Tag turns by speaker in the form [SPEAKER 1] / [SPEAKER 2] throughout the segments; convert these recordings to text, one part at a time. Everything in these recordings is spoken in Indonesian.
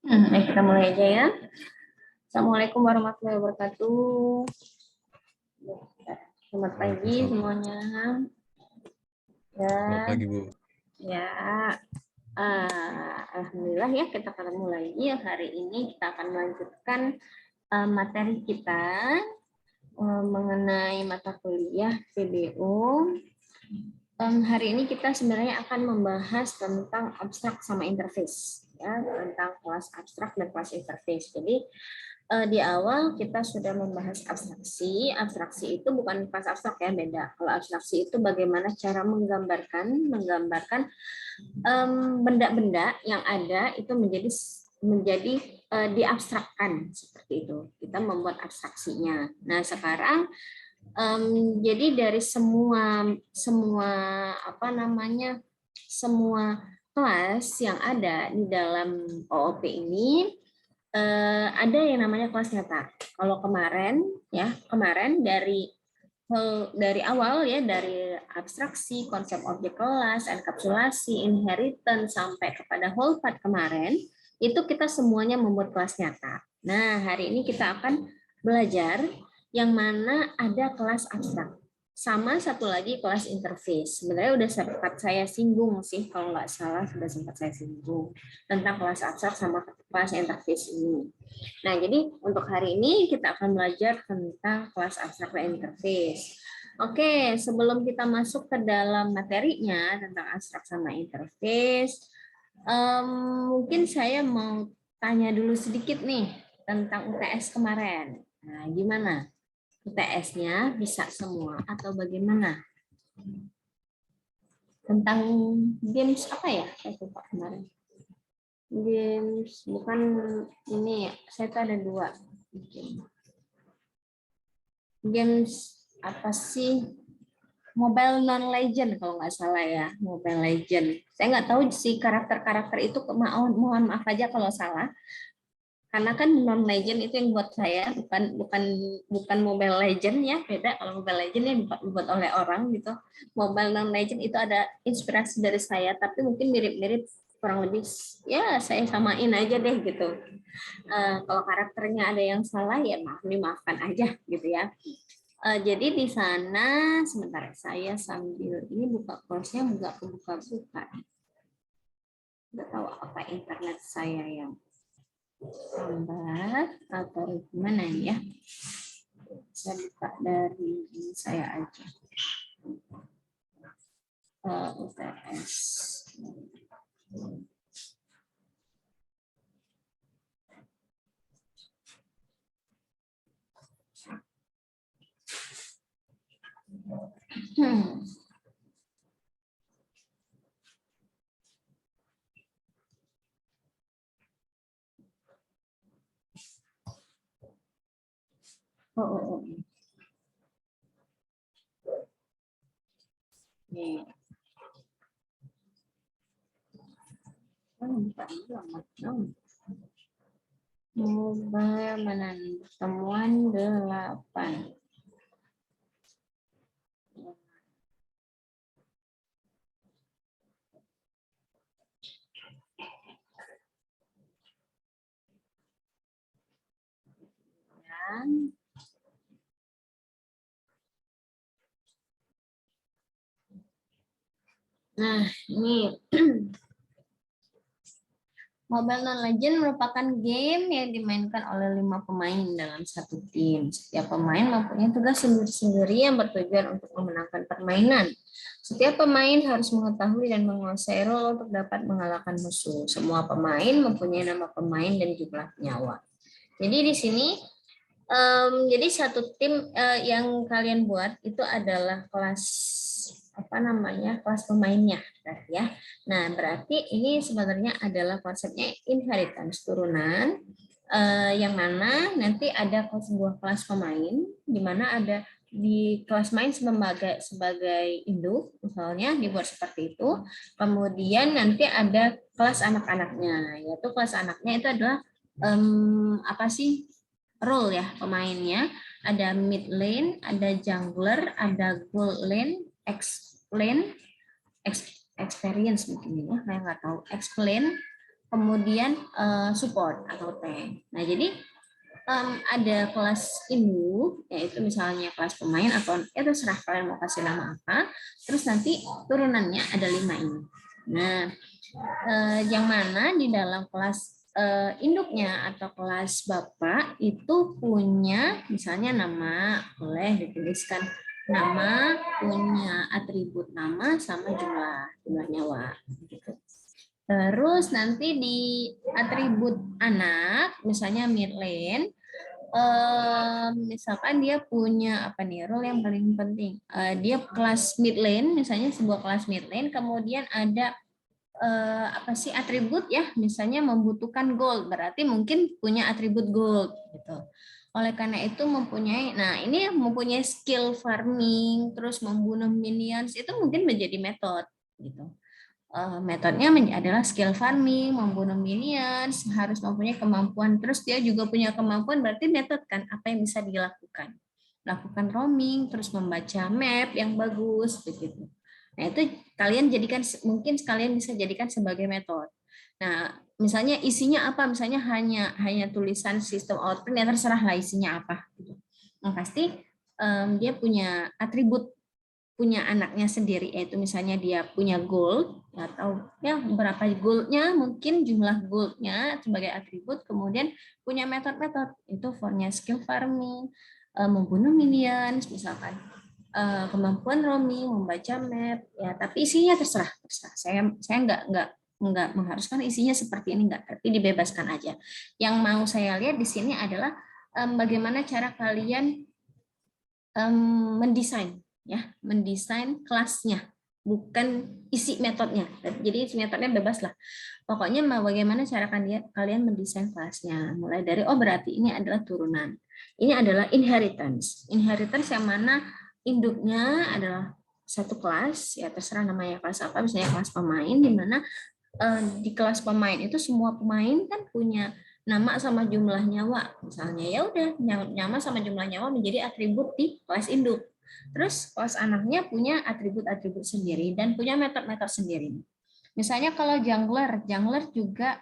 [SPEAKER 1] Baik, kita mulai aja ya. Assalamualaikum warahmatullahi wabarakatuh. Selamat pagi semuanya.
[SPEAKER 2] Selamat pagi, Bu.
[SPEAKER 1] Ya, alhamdulillah ya kita ketemu lagi. Hari ini kita akan melanjutkan materi kita mengenai mata kuliah PBO. Hari ini kita sebenarnya akan membahas tentang abstrak sama interface, ya, tentang kelas abstrak dan kelas interface. Jadi di awal kita sudah membahas abstraksi. Abstraksi itu bukan kelas abstrak ya, beda. Kalau abstraksi itu bagaimana cara menggambarkan benda-benda yang ada itu menjadi diabstrakkan seperti itu. Kita membuat abstraksinya. Nah sekarang jadi dari semua semua kelas yang ada di dalam OOP ini ada yang namanya kelas nyata. Kalau kemarin dari awal ya, dari abstraksi, konsep objek kelas, enkapsulasi, inheritance sampai kepada whole part kemarin, itu kita semuanya membuat kelas nyata. Nah, hari ini kita akan belajar yang mana ada kelas abstrak. Sama satu lagi kelas interface. Sebenarnya udah sempat saya singgung sih, kalau nggak salah sudah sempat saya singgung tentang kelas abstrak sama kelas interface ini. Nah, jadi untuk hari ini kita akan belajar tentang kelas abstrak dan interface. Oke, sebelum kita masuk ke dalam materinya tentang abstrak sama interface, mungkin saya mau tanya dulu sedikit nih tentang UTS kemarin. Nah, gimana? UTS-nya bisa semua atau bagaimana? Tentang games apa ya? Saya lupa kemarin. Games, bukan ini ya. Saya tuh ada dua. Games apa sih? Mobile non-legend kalau nggak salah ya. Mobile Legend. Saya nggak tahu sih karakter-karakter itu, mohon maaf aja kalau salah. Karena kan non-legend itu yang buat saya, bukan Mobile Legend ya, beda. Kalau Mobile Legend ya dibuat oleh orang gitu. Mobile non-legend itu ada inspirasi dari saya, tapi mungkin mirip-mirip, kurang lebih ya saya samain aja deh gitu. Kalau karakternya ada yang salah ya dimaafkan aja gitu ya. Jadi di sana sebentar saya sambil ini buka course-nya nggak kebuka-buka. Nggak tahu apa internet saya yang lambat atau gimana ya. Saya buka dari saya aja. UTS. Oh. Nih. Mobile mana pertemuan 8. Nah, ini Mobile Non-Legend merupakan game yang dimainkan oleh 5 pemain dalam satu tim. Setiap pemain mempunyai tugas sendiri-sendiri yang bertujuan untuk memenangkan permainan. Setiap pemain harus mengetahui dan menguasai role untuk dapat mengalahkan musuh. Semua pemain mempunyai nama pemain dan jumlah nyawa. Jadi di sini jadi satu tim yang kalian buat itu adalah kelas kelas pemainnya ya. Nah berarti ini sebenarnya adalah konsepnya inheritance, turunan, yang mana nanti ada sebuah kelas pemain di mana ada di kelas main sebagai induk, misalnya dibuat seperti itu. Kemudian nanti ada kelas anak-anaknya, yaitu kelas anaknya itu adalah apa sih role ya pemainnya. Ada mid lane, ada jungler, ada gold lane, lane, experience mungkin ya, saya nggak tahu. Explain, kemudian support atau tank. Nah, jadi ada kelas induk, yaitu misalnya kelas pemain atau terserah kalian mau kasih nama apa. Terus nanti turunannya ada 5 ini. Nah, yang mana di dalam kelas induknya atau kelas bapak itu punya misalnya nama, boleh dituliskan nama, punya atribut nama sama jumlah nyawa. Gitu. Terus nanti di atribut anak, misalnya midlane, misalkan dia punya apa nih role yang paling penting. Dia kelas midlane, misalnya sebuah kelas midlane, kemudian ada apa sih atribut ya, misalnya membutuhkan gold, berarti mungkin punya atribut gold gitu. Oleh karena itu mempunyai, nah ini mempunyai skill farming, terus membunuh minions itu mungkin menjadi metode gitu. Metodenya adalah skill farming, membunuh minions, harus mempunyai kemampuan. Terus dia juga punya kemampuan, berarti metode kan apa yang bisa dilakukan. Lakukan roaming, terus membaca map yang bagus, begitu. Nah itu kalian jadikan, mungkin kalian bisa jadikan sebagai metode. Nah misalnya isinya apa, misalnya hanya tulisan sistem outprint, ya terserah lah isinya apa. Gitu. Nah pasti dia punya atribut, punya anaknya sendiri, yaitu misalnya dia punya gold atau ya berapa goldnya, mungkin jumlah goldnya sebagai atribut, kemudian punya metode-metode itu formnya skill farming, membunuh minions misalkan, kemampuan roaming, membaca map ya, tapi isinya terserah. Saya nggak mengharuskan isinya seperti ini, nggak, tapi dibebaskan aja. Yang mau saya lihat di sini adalah bagaimana cara kalian mendesain ya, mendesain kelasnya, bukan isi metodenya. Jadi isi metodenya bebas lah. Pokoknya bagaimana cara kalian mendesain kelasnya. Mulai dari berarti ini adalah turunan. Ini adalah inheritance. Inheritance yang mana induknya adalah satu kelas, ya terserah namanya kelas apa, misalnya kelas pemain, di mana di kelas pemain itu semua pemain kan punya nama sama jumlah nyawa, misalnya ya udah nama sama jumlah nyawa menjadi atribut di kelas induk. Terus kelas anaknya punya atribut-atribut sendiri dan punya metode-metode sendiri. Misalnya kalau jungler juga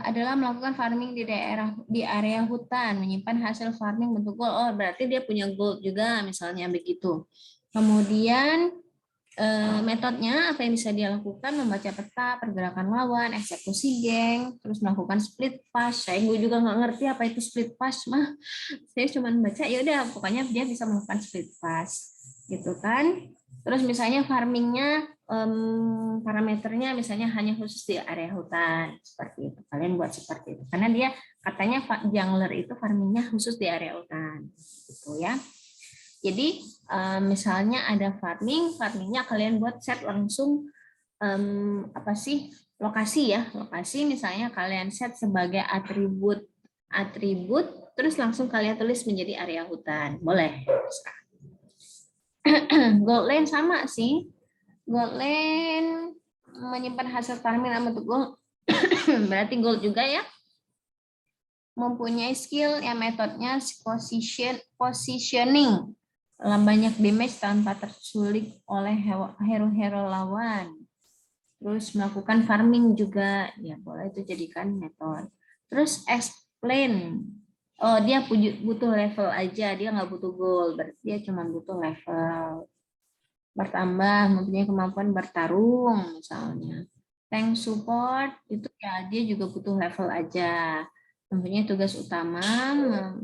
[SPEAKER 1] adalah melakukan farming di area hutan, menyimpan hasil farming bentuk gold. Berarti dia punya gold juga, misalnya begitu. Kemudian metodenya apa yang bisa dia lakukan, membaca peta, pergerakan lawan, eksekusi geng, terus melakukan split pass. Saya juga nggak ngerti apa itu split pass mah. Saya cuma baca ya udah, pokoknya dia bisa melakukan split pass gitu kan. Terus misalnya farmingnya parameternya misalnya hanya khusus di area hutan, seperti itu. Kalian buat seperti itu karena dia katanya jungler itu farmingnya khusus di area hutan gitu ya. Jadi misalnya ada farmingnya kalian buat set langsung apa sih lokasi ya, lokasi misalnya kalian set sebagai atribut, terus langsung kalian tulis menjadi area hutan, boleh. Gold lane sama sih, gold lane menyimpan hasil farming dalam bentuk gold, berarti gold juga ya. Mempunyai skill yang metodenya positioning, banyak damage tanpa tersulik oleh hero-hero lawan. Terus melakukan farming juga, ya boleh itu jadikan metode. Terus explain, dia butuh level aja, dia nggak butuh gold, berarti dia cuma butuh level. Bertambah, mempunyai kemampuan bertarung misalnya. Tank support itu ya dia juga butuh level aja. Mempunyai tugas utama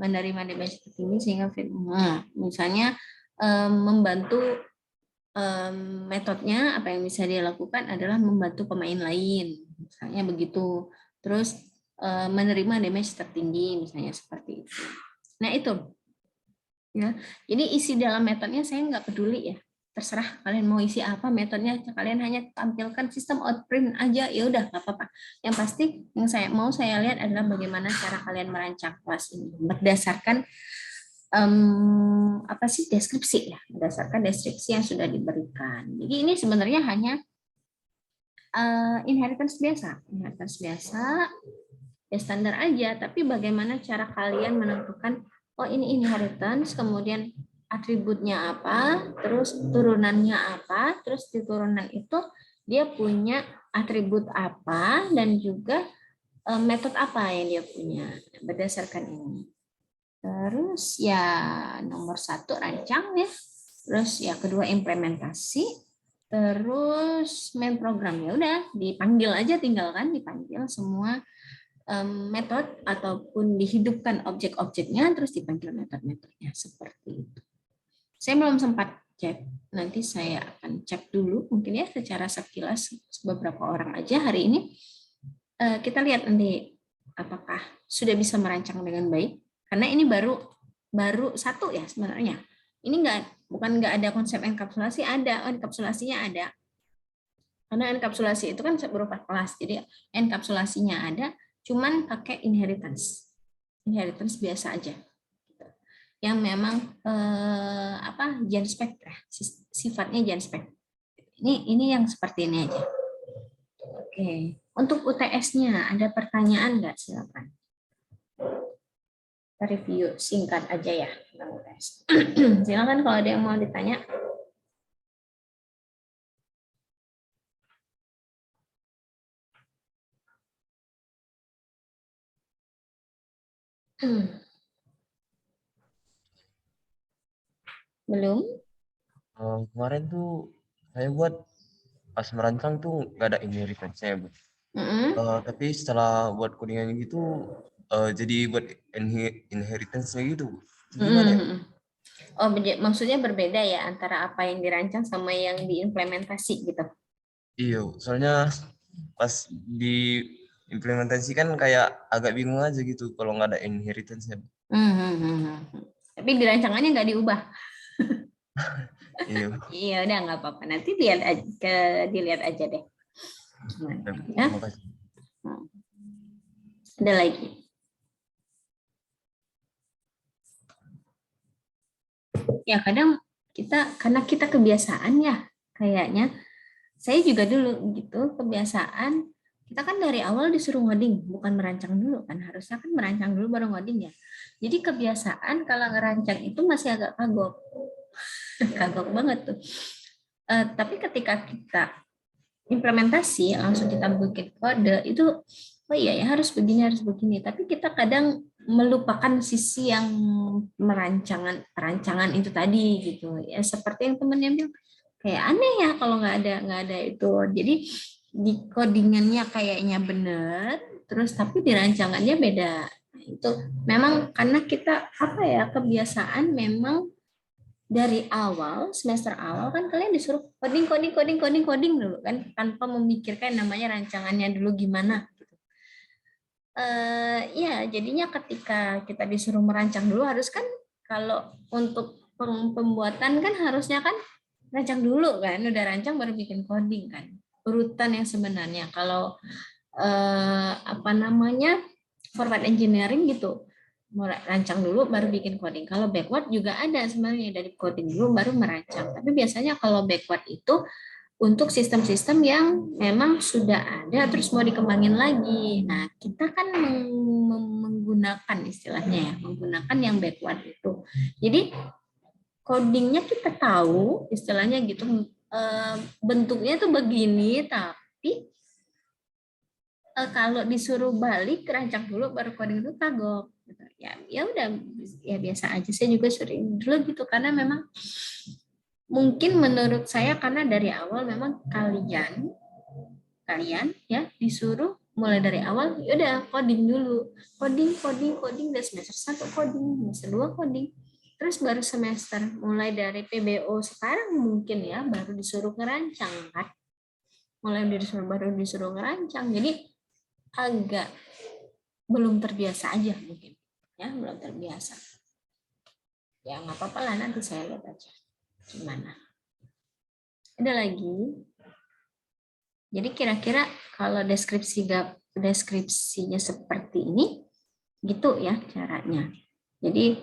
[SPEAKER 1] menerima damage tertinggi sehingga misalnya membantu, metodenya apa yang bisa dia lakukan adalah membantu pemain lain misalnya begitu. Terus menerima damage tertinggi misalnya seperti itu. Nah itu ya, jadi isi dalam metodenya saya nggak peduli ya, terserah kalian mau isi apa metodenya, kalian hanya tampilkan sistem outprint aja ya udah nggak apa-apa. Yang pasti yang saya lihat adalah bagaimana cara kalian merancang kelas ini berdasarkan apa sih deskripsi ya, berdasarkan deskripsi yang sudah diberikan. Jadi ini sebenarnya hanya inheritance biasa ya, standar aja, tapi bagaimana cara kalian menentukan ini inheritance, kemudian atributnya apa, terus turunannya apa, terus di turunan itu dia punya atribut apa dan juga metode apa yang dia punya berdasarkan ini. Terus ya nomor 1 rancang ya. Terus ya kedua implementasi. Terus main program ya udah dipanggil aja, tinggal kan dipanggil semua metode ataupun dihidupkan objek-objeknya terus dipanggil metode-metodenya seperti itu. Saya belum sempat cek, nanti saya akan cek dulu mungkin ya secara sekilas beberapa orang aja hari ini. Kita lihat nanti apakah sudah bisa merancang dengan baik, karena ini baru 1 ya sebenarnya. Ini bukan nggak ada konsep enkapsulasi, ada enkapsulasinya ada. Karena enkapsulasi itu kan berupa kelas, jadi enkapsulasinya ada, cuman pakai inheritance biasa aja, yang memang genspect ya, sifatnya genspect. Ini yang seperti ini aja. Oke, untuk UTS-nya ada pertanyaan nggak? Silakan. Kita review singkat aja ya tentang UTS. Silakan kalau ada yang mau ditanya. Belum?
[SPEAKER 2] Kemarin tuh saya buat pas merancang tuh nggak ada inheritance-nya, Bu. Tapi setelah buat codingan gitu jadi buat inheritance-nya gitu, Bu. Itu gimana ya?
[SPEAKER 1] Oh, maksudnya berbeda ya antara apa yang dirancang sama yang diimplementasi gitu.
[SPEAKER 2] Iya, soalnya pas di implementasi kan kayak agak bingung aja gitu kalau nggak ada inheritance-nya, Bu.
[SPEAKER 1] Tapi di rancangannya nggak diubah.
[SPEAKER 2] Iya, Bu.
[SPEAKER 1] Iya, udah nggak apa-apa. Nanti dilihat aja deh.
[SPEAKER 2] Ya,
[SPEAKER 1] Gimana,
[SPEAKER 2] Bu.
[SPEAKER 1] ya?
[SPEAKER 2] Terima kasih.
[SPEAKER 1] Ada lagi. Ya kadang karena kita kebiasaan ya kayaknya. Saya juga dulu gitu kebiasaan. Kita kan dari awal disuruh ngoding, bukan merancang dulu kan. Harusnya kan merancang dulu baru ngoding ya. Jadi kebiasaan kalau ngerancang itu masih agak kagok. Kagok banget tuh. Tapi ketika kita implementasi langsung kita bikin kode itu, oh iya ya harus begini. Tapi kita kadang melupakan sisi yang perancangan itu tadi gitu ya, seperti yang temennya bilang kayak aneh ya kalau nggak ada itu. Jadi di codingannya kayaknya benar, terus tapi di rancangannya beda. Nah, itu memang karena kita apa ya kebiasaan memang dari awal semester awal kan kalian disuruh coding dulu kan tanpa memikirkan namanya rancangannya dulu gimana gitu. Ya jadinya ketika kita disuruh merancang dulu harus kan kalau untuk pembuatan kan harusnya kan rancang dulu kan, udah rancang baru bikin coding kan, urutan yang sebenarnya kalau apa namanya forward engineering gitu, mulai rancang dulu baru bikin coding. Kalau backward juga ada sebenarnya, dari coding dulu baru merancang. Tapi biasanya kalau backward itu untuk sistem-sistem yang memang sudah ada terus mau dikembangin lagi. Nah, kita kan menggunakan istilahnya ya, menggunakan yang backward itu. Jadi codingnya kita tahu istilahnya gitu, bentuknya tuh begini, tapi kalau disuruh balik rancang dulu baru coding itu kagok gitu. Ya udah ya biasa aja, saya juga sering dulu gitu karena memang mungkin menurut saya karena dari awal memang kalian ya disuruh mulai dari awal ya udah coding dulu, coding dari semester 1 coding, semester 2 coding, terus baru semester mulai dari PBO sekarang mungkin ya baru disuruh ngerancang kan, baru disuruh ngerancang, jadi agak belum terbiasa aja mungkin ya, belum terbiasa ya, nggak apa-apa lah, nanti saya lihat aja gimana. Ada lagi? Jadi kira-kira kalau deskripsinya seperti ini gitu ya caranya. Jadi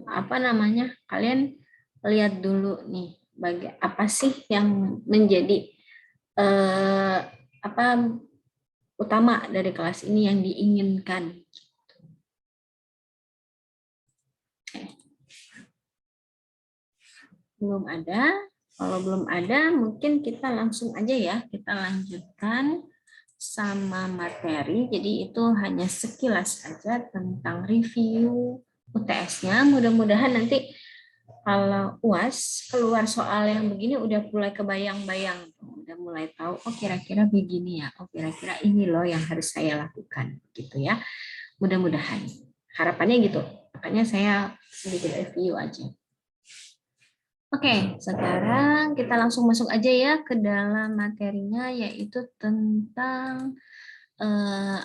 [SPEAKER 1] apa namanya, kalian lihat dulu nih apa sih yang menjadi apa utama dari kelas ini yang diinginkan. Belum ada? Kalau belum ada, mungkin kita langsung aja ya, kita lanjutkan sama materi. Jadi itu hanya sekilas saja tentang review UTS-nya. Mudah-mudahan nanti kalau UAS keluar soal yang begini udah mulai kebayang-bayang, udah mulai tahu, oh kira-kira begini ya, oh kira-kira ini loh yang harus saya lakukan, gitu ya. Mudah-mudahan. Harapannya gitu. Makanya saya sedikit review aja. Oke, sekarang kita langsung masuk aja ya ke dalam materinya, yaitu tentang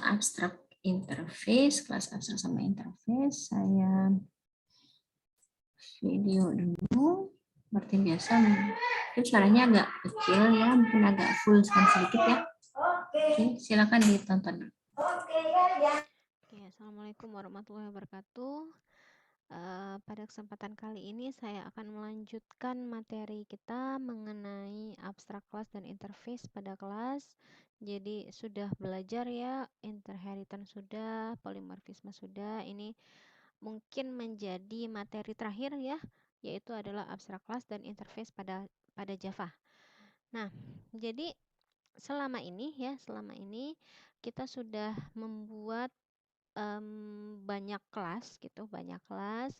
[SPEAKER 1] abstrak interface, kelas abstrak sama interface. Saya video dulu, seperti biasa. Mungkin suaranya agak kecil ya, mungkin agak full sedikit ya. Oke, silakan ditonton.
[SPEAKER 3] Oke, assalamualaikum warahmatullahi wabarakatuh. Pada kesempatan kali ini saya akan melanjutkan materi kita mengenai abstrak kelas dan interface pada kelas. Jadi sudah belajar ya, inheritance sudah, polimorfisme sudah. Ini mungkin menjadi materi terakhir ya, yaitu adalah abstrak kelas dan interface pada Java. Nah, jadi selama ini kita sudah membuat banyak kelas gitu, banyak kelas.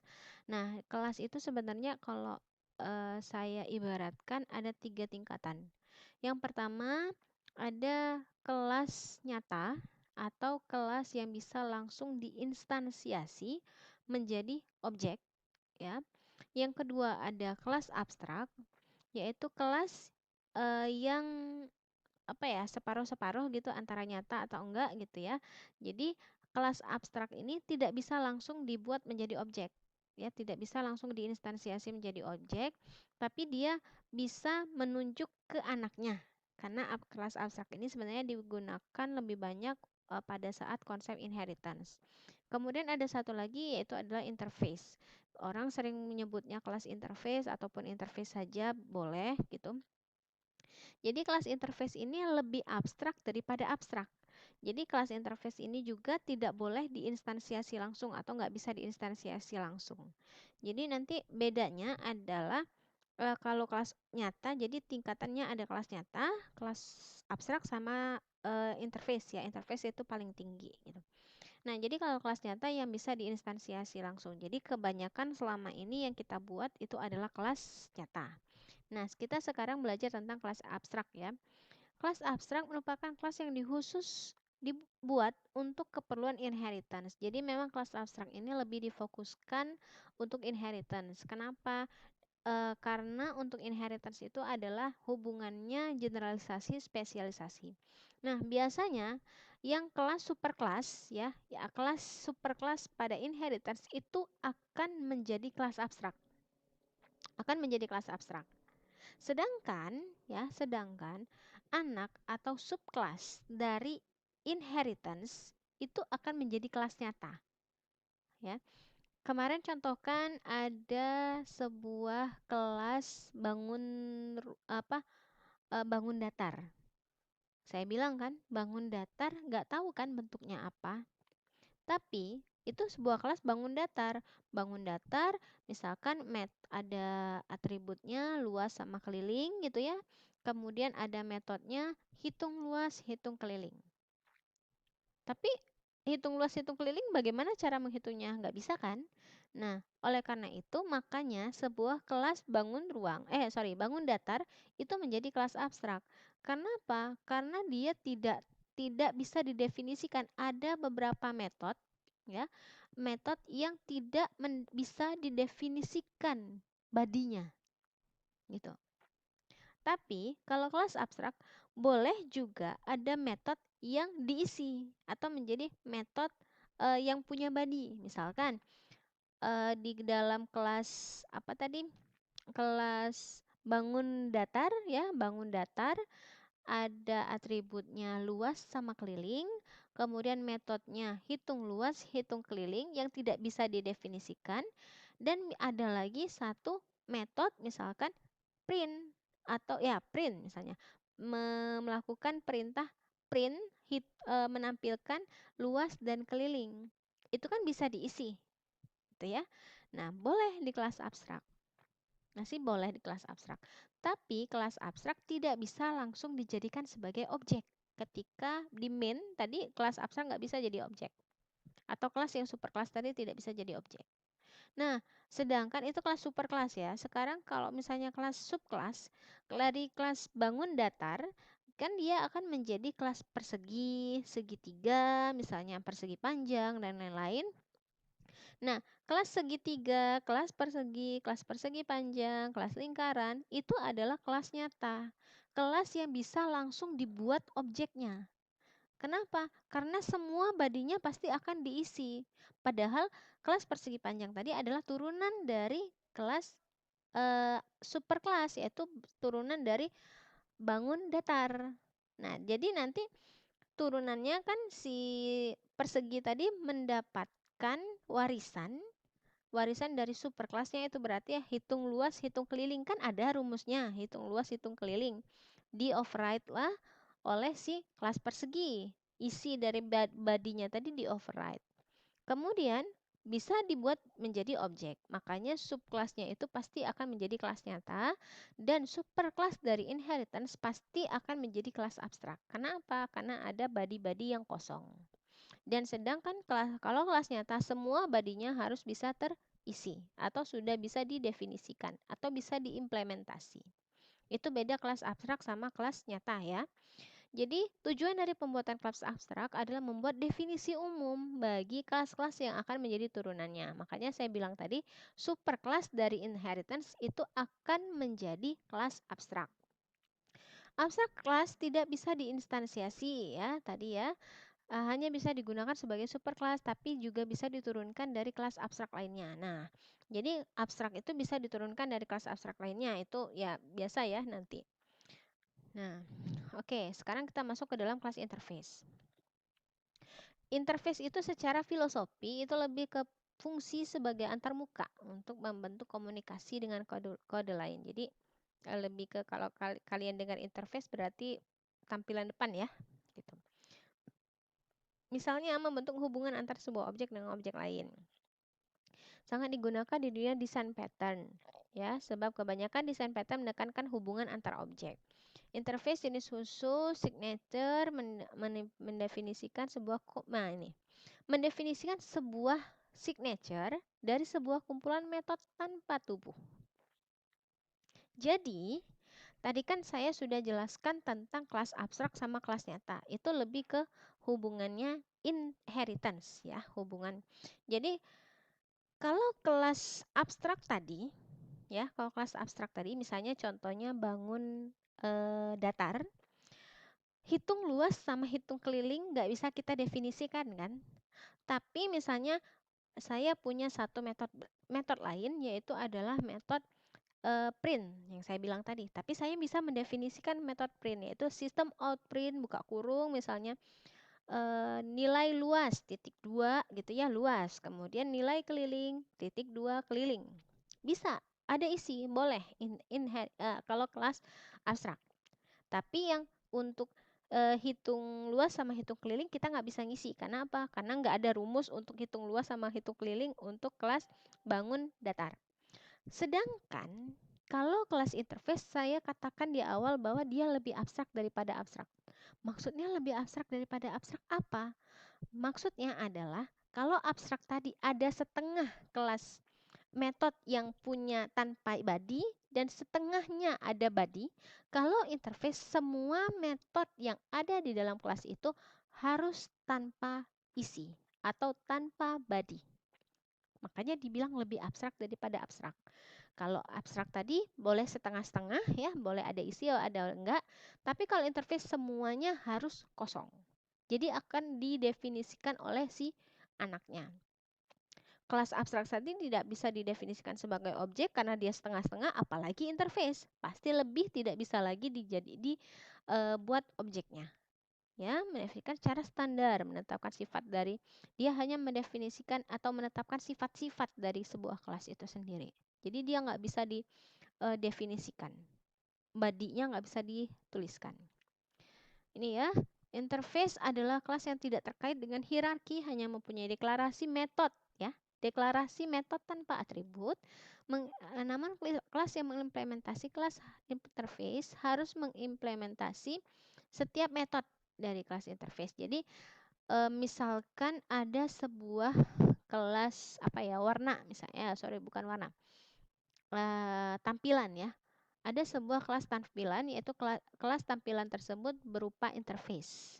[SPEAKER 3] Nah, kelas itu sebenarnya kalau saya ibaratkan ada 3 tingkatan. Yang pertama ada kelas nyata atau kelas yang bisa langsung diinstansiasi menjadi objek ya. Yang kedua ada kelas abstrak, yaitu kelas yang separuh-separuh gitu antara nyata atau enggak gitu ya. Jadi kelas abstrak ini tidak bisa langsung dibuat menjadi objek ya, tidak bisa langsung diinstansiasi menjadi objek, tapi dia bisa menunjuk ke anaknya. Karena kelas abstrak ini sebenarnya digunakan lebih banyak pada saat konsep inheritance. Kemudian ada satu lagi yaitu adalah interface. Orang sering menyebutnya kelas interface ataupun interface saja boleh gitu. Jadi kelas interface ini lebih abstrak daripada abstrak. Jadi kelas interface ini juga tidak boleh diinstansiasi langsung atau nggak bisa diinstansiasi langsung. Jadi nanti bedanya adalah kalau kelas nyata, jadi tingkatannya ada kelas nyata, kelas abstrak sama interface ya. Interface itu paling tinggi gitu. Nah, jadi kalau kelas nyata yang bisa diinstansiasi langsung. Jadi kebanyakan selama ini yang kita buat itu adalah kelas nyata. Nah, kita sekarang belajar tentang kelas abstrak ya. Kelas abstrak merupakan kelas yang dibuat untuk keperluan inheritance. Jadi memang kelas abstrak ini lebih difokuskan untuk inheritance. Kenapa? Karena untuk inheritance itu adalah hubungannya generalisasi spesialisasi. Nah, biasanya yang kelas superkelas ya kelas superkelas pada inheritance itu akan menjadi kelas abstrak. Akan menjadi kelas abstrak. Sedangkan anak atau subkelas dari inheritance itu akan menjadi kelas nyata. Ya. Kemarin contohkan ada sebuah kelas bangun datar. Saya bilang kan, bangun datar nggak tahu kan bentuknya apa. Tapi itu sebuah kelas bangun datar. Bangun datar misalkan ada atributnya luas sama keliling gitu ya. Kemudian ada metodenya hitung luas, hitung keliling. Tapi hitung luas, hitung keliling bagaimana cara menghitungnya? Nggak bisa kan? Nah, oleh karena itu makanya sebuah kelas bangun datar itu menjadi kelas abstrak. Kenapa? Karena dia tidak bisa didefinisikan. Ada beberapa metode ya, metode yang tidak bisa didefinisikan badinya gitu. Tapi kalau kelas abstrak boleh juga ada metode yang diisi atau menjadi metode yang punya body. Misalkan di dalam kelas kelas bangun datar ya, bangun datar ada atributnya luas sama keliling, kemudian metodenya hitung luas, hitung keliling yang tidak bisa didefinisikan, dan ada lagi satu metode misalkan print atau ya print misalnya melakukan perintah print menampilkan luas dan keliling. Itu kan bisa diisi gitu ya. Nah, boleh di kelas abstrak. Boleh di kelas abstrak. Tapi kelas abstrak tidak bisa langsung dijadikan sebagai objek. Ketika di main tadi kelas abstrak nggak bisa jadi objek. Atau kelas yang superclass tadi tidak bisa jadi objek. Nah, sedangkan itu kelas superclass ya. Sekarang kalau misalnya kelas subclass, dari kelas bangun datar, kan dia akan menjadi kelas persegi, segitiga, misalnya persegi panjang, dan lain-lain. Nah, kelas segitiga, kelas persegi panjang, kelas lingkaran, itu adalah kelas nyata. Kelas yang bisa langsung dibuat objeknya. Kenapa? Karena semua badinya pasti akan diisi. Padahal kelas persegi panjang tadi adalah turunan dari kelas superkelas, yaitu turunan dari bangun datar. Nah, jadi nanti turunannya kan si persegi tadi mendapatkan warisan dari superkelasnya, itu berarti ya hitung luas, hitung keliling, kan ada rumusnya, hitung luas, hitung keliling. Di override lah oleh si kelas persegi. Isi dari badinya tadi di override. Kemudian bisa dibuat menjadi objek. Makanya subkelasnya itu pasti akan menjadi kelas nyata dan superkelas dari inheritance pasti akan menjadi kelas abstrak. Kenapa? Karena ada badi-badi yang kosong. Dan sedangkan kalau kelas nyata semua badinya harus bisa terisi atau sudah bisa didefinisikan atau bisa diimplementasi. Itu beda kelas abstrak sama kelas nyata ya. Jadi tujuan dari pembuatan kelas abstrak adalah membuat definisi umum bagi kelas-kelas yang akan menjadi turunannya. Makanya saya bilang tadi superkelas dari inheritance itu akan menjadi kelas abstrak. Abstrak kelas tidak bisa diinstansiasi ya tadi ya. Hanya bisa digunakan sebagai superkelas, tapi juga bisa diturunkan dari kelas abstrak lainnya. Nah, jadi abstrak itu bisa diturunkan dari kelas abstrak lainnya, itu ya biasa ya nanti. Nah, oke, sekarang kita masuk ke dalam kelas interface. Interface itu secara filosofi itu lebih ke fungsi sebagai antarmuka untuk membentuk komunikasi dengan kode lain. Jadi lebih ke kalau kalian dengar interface berarti tampilan depan ya, gitu. Misalnya membentuk hubungan antar sebuah objek dengan objek lain. Sangat digunakan di dunia desain pattern, ya, sebab kebanyakan desain pattern menekankan hubungan antar objek. Interface jenis khusus signature mendefinisikan sebuah mendefinisikan sebuah signature dari sebuah kumpulan metode tanpa tubuh. Jadi, tadi kan saya sudah jelaskan tentang kelas abstrak sama kelas nyata. Itu lebih ke hubungannya inheritance ya, hubungan. Jadi, kalau kelas abstrak tadi ya, kalau kelas abstrak tadi misalnya contohnya bangun datar, hitung luas sama hitung keliling nggak bisa kita definisikan kan. Tapi misalnya saya punya satu metode lain yaitu adalah metode print yang saya bilang tadi. Tapi saya bisa mendefinisikan metode print yaitu sistem out print buka kurung misalnya nilai luas titik 2 gitu ya, luas. Kemudian nilai keliling titik 2 keliling. Bisa ada isi, boleh kalau kelas abstrak. Tapi yang untuk hitung luas sama hitung keliling kita nggak bisa ngisi. Karena apa? Karena nggak ada rumus untuk hitung luas sama hitung keliling untuk kelas bangun datar. Sedangkan kalau kelas interface saya katakan di awal bahwa dia lebih abstrak daripada abstrak. Maksudnya lebih abstrak daripada abstrak apa? Maksudnya adalah kalau abstrak tadi ada setengah kelas metode yang punya tanpa body dan setengahnya ada body, kalau interface semua metode yang ada di dalam kelas itu harus tanpa isi atau tanpa body. Makanya dibilang lebih abstrak daripada abstrak. Kalau abstrak tadi boleh setengah-setengah ya, boleh ada isi ada enggak. Tapi kalau interface semuanya harus kosong. Jadi akan didefinisikan oleh si anaknya. Kelas abstrak tadi tidak bisa didefinisikan sebagai objek karena dia setengah-setengah, apalagi interface. Pasti lebih tidak bisa lagi dibuat objeknya. Ya, mendefinisikan secara standar, menetapkan sifat dari dia hanya mendefinisikan atau menetapkan sifat-sifat dari sebuah kelas itu sendiri. Jadi dia nggak bisa didefinisikan, badinya nggak bisa dituliskan. Ini ya, interface adalah kelas yang tidak terkait dengan hierarki, hanya mempunyai deklarasi metode ya, deklarasi metode tanpa atribut. Namun kelas yang mengimplementasi kelas interface harus mengimplementasi setiap metode dari kelas interface. Jadi misalkan ada sebuah kelas warna misalnya, bukan warna, tampilan ya. Ada sebuah kelas tampilan, yaitu kelas tampilan tersebut berupa interface.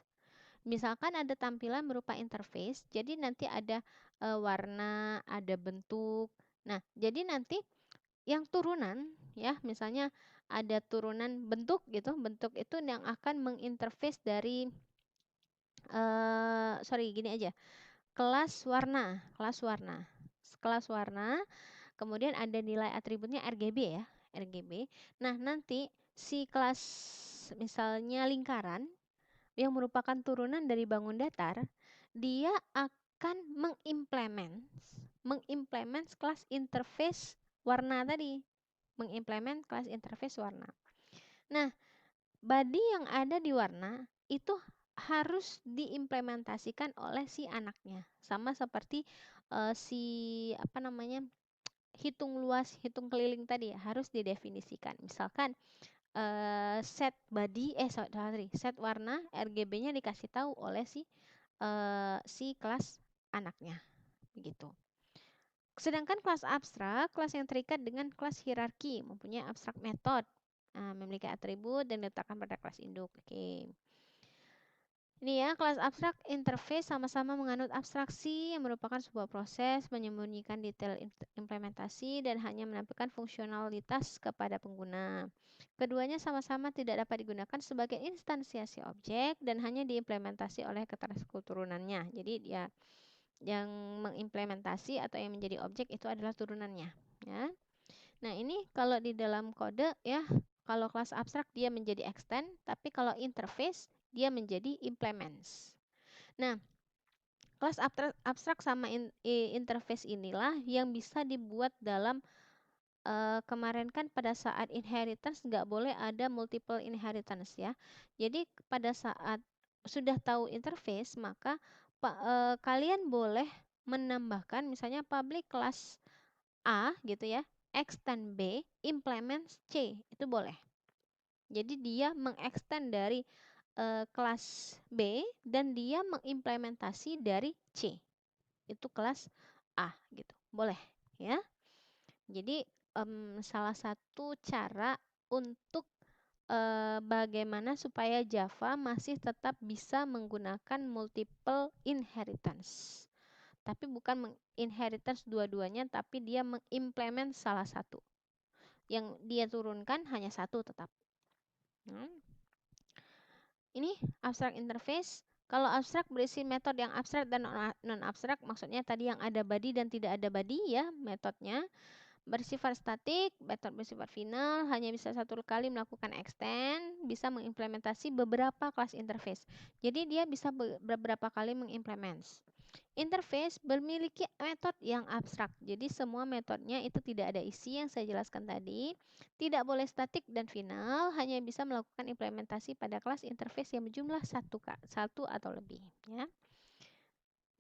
[SPEAKER 3] Misalkan ada tampilan berupa interface, jadi nanti ada warna, ada bentuk. Nah, jadi nanti yang turunan ya, misalnya ada turunan bentuk gitu. Bentuk itu yang akan menginterface dari gini aja. Kelas warna. Kemudian ada nilai atributnya RGB ya, RGB. Nah, nanti si kelas misalnya lingkaran yang merupakan turunan dari bangun datar, dia akan mengimplement kelas interface warna tadi. Mengimplement kelas interface warna. Nah, body yang ada di warna itu harus diimplementasikan oleh si anaknya. Sama seperti hitung luas, hitung keliling tadi ya, harus didefinisikan. Misalkan set warna RGB-nya dikasih tahu oleh si kelas anaknya, begitu. Sedangkan kelas abstrak, kelas yang terikat dengan kelas hierarki, mempunyai abstrak method, memiliki atribut dan diletakkan pada kelas induk. Oke. Ini ya, kelas abstrak interface sama-sama menganut abstraksi yang merupakan sebuah proses menyembunyikan detail implementasi dan hanya menampilkan fungsionalitas kepada pengguna. Keduanya sama-sama tidak dapat digunakan sebagai instansiasi objek dan hanya diimplementasi oleh keterangan turunannya. Jadi dia yang mengimplementasi atau yang menjadi objek itu adalah turunannya, ya. Nah, ini kalau di dalam kode ya, kalau kelas abstrak dia menjadi extend, tapi kalau interface dia menjadi implements. Nah, kelas abstrak sama interface inilah yang bisa dibuat dalam kemarin kan pada saat inheritance nggak boleh ada multiple inheritance ya. Jadi pada saat sudah tahu interface, maka kalian boleh menambahkan misalnya public class A gitu ya, extend B, implements C, itu boleh. Jadi dia mengextend dari kelas B dan dia mengimplementasi dari C. Itu kelas A gitu. Boleh ya. Jadi salah satu cara untuk bagaimana supaya Java masih tetap bisa menggunakan multiple inheritance. Tapi bukan menginheritance dua-duanya, tapi dia mengimplement salah satu. Yang dia turunkan hanya satu tetap. Ini abstract interface. Kalau abstrak berisi metode yang abstrak dan non-abstrak, maksudnya tadi yang ada body dan tidak ada body ya metodenya. Bersifat statik, metode bersifat final, hanya bisa satu kali melakukan extend, bisa mengimplementasi beberapa kelas interface. Jadi dia bisa beberapa kali mengimplement. Interface memiliki metode yang abstrak. Jadi semua metodenya itu tidak ada isi yang saya jelaskan tadi. Tidak boleh statik dan final, hanya bisa melakukan implementasi pada kelas interface yang berjumlah satu atau lebih. Ya.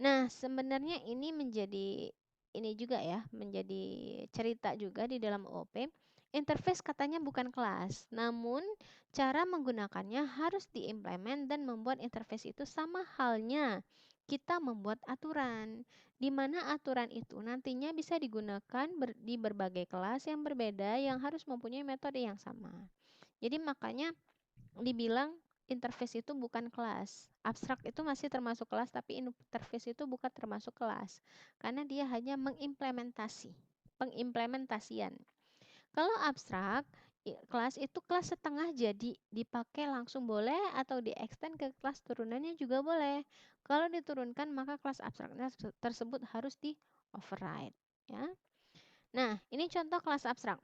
[SPEAKER 3] Nah, sebenarnya ini menjadi menjadi cerita juga di dalam OOP. Interface katanya bukan kelas, namun cara menggunakannya harus diimplement dan membuat interface itu sama halnya kita membuat aturan, di mana aturan itu nantinya bisa digunakan di berbagai kelas yang berbeda yang harus mempunyai metode yang sama. Jadi makanya dibilang interface itu bukan kelas. Abstrak itu masih termasuk kelas, tapi interface itu bukan termasuk kelas. Karena dia hanya pengimplementasian. Kalau abstrak, kelas itu kelas setengah jadi dipakai langsung boleh atau di-extend ke kelas turunannya juga boleh. Kalau diturunkan, maka kelas abstraknya tersebut harus di-override. Ya. Nah, ini contoh kelas abstrak.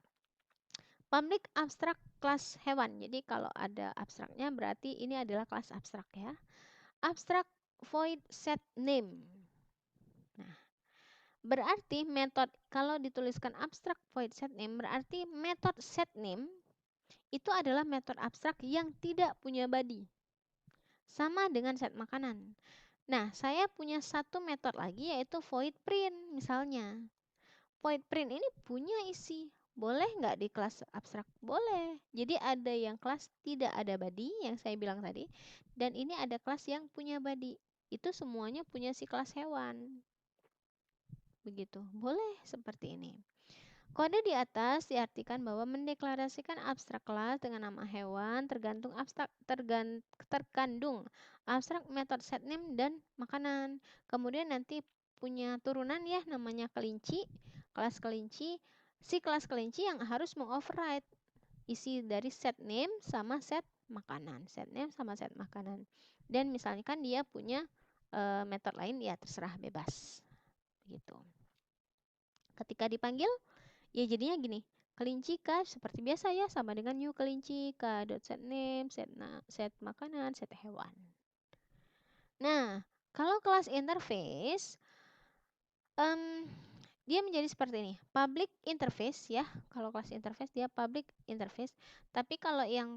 [SPEAKER 3] Public abstrak kelas hewan. Jadi kalau ada abstraknya berarti ini adalah kelas abstrak ya. Abstrak void set name. Nah, berarti metode kalau dituliskan abstrak void set name berarti metode set name itu adalah metode abstrak yang tidak punya body. Sama dengan set makanan. Nah, saya punya satu metode lagi yaitu void print misalnya. Void print ini punya isi. Boleh nggak di kelas abstrak? Boleh. Jadi ada yang kelas tidak ada body yang saya bilang tadi. Dan ini ada kelas yang punya body. Itu semuanya punya si kelas hewan. Begitu. Boleh seperti ini. Kode di atas diartikan bahwa mendeklarasikan abstrak kelas dengan nama hewan terkandung abstrak metode setName dan makanan. Kemudian nanti punya turunan ya namanya kelinci, kelas kelinci. Si kelas kelinci yang harus mengoverride isi dari setName sama set makanan. SetName sama set makanan. Dan misalkan dia punya metode lain ya terserah bebas. Gitu. Ketika dipanggil ya jadinya gini, kelinci k seperti biasa ya sama dengan new kelinci k dot set name, set makanan, set hewan. Nah, kalau kelas interface dia menjadi seperti ini, public interface ya. Kalau kelas interface dia public interface, tapi kalau yang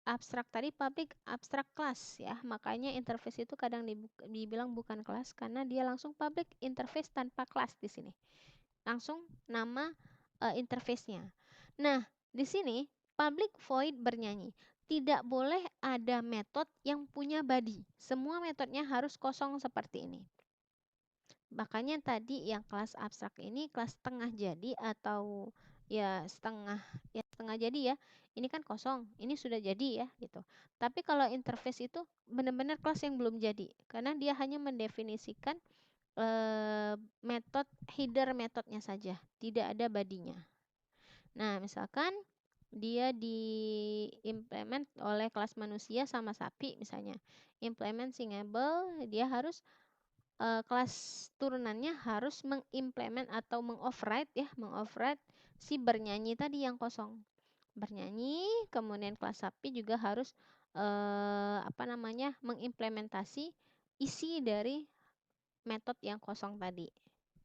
[SPEAKER 3] abstrak tadi public abstract class ya. Makanya interface itu kadang dibilang bukan kelas karena dia langsung public interface tanpa kelas di sini. Langsung nama interface-nya. Nah, di sini public void bernyanyi. Tidak boleh ada metode yang punya body. Semua metodenya harus kosong seperti ini. Makanya tadi yang kelas abstrak ini kelas setengah jadi atau ya setengah jadi ya. Ini kan kosong, ini sudah jadi ya gitu. Tapi kalau interface itu benar-benar kelas yang belum jadi karena dia hanya mendefinisikan metode header metodenya saja, tidak ada bodinya. Nah, misalkan dia diimplement oleh kelas manusia sama sapi misalnya. Implement singable, dia harus kelas turunannya harus mengimplement atau mengoverride ya, mengoverride si bernyanyi tadi yang kosong. Bernyanyi, kemudian kelas sapi juga harus mengimplementasi isi dari metode yang kosong tadi.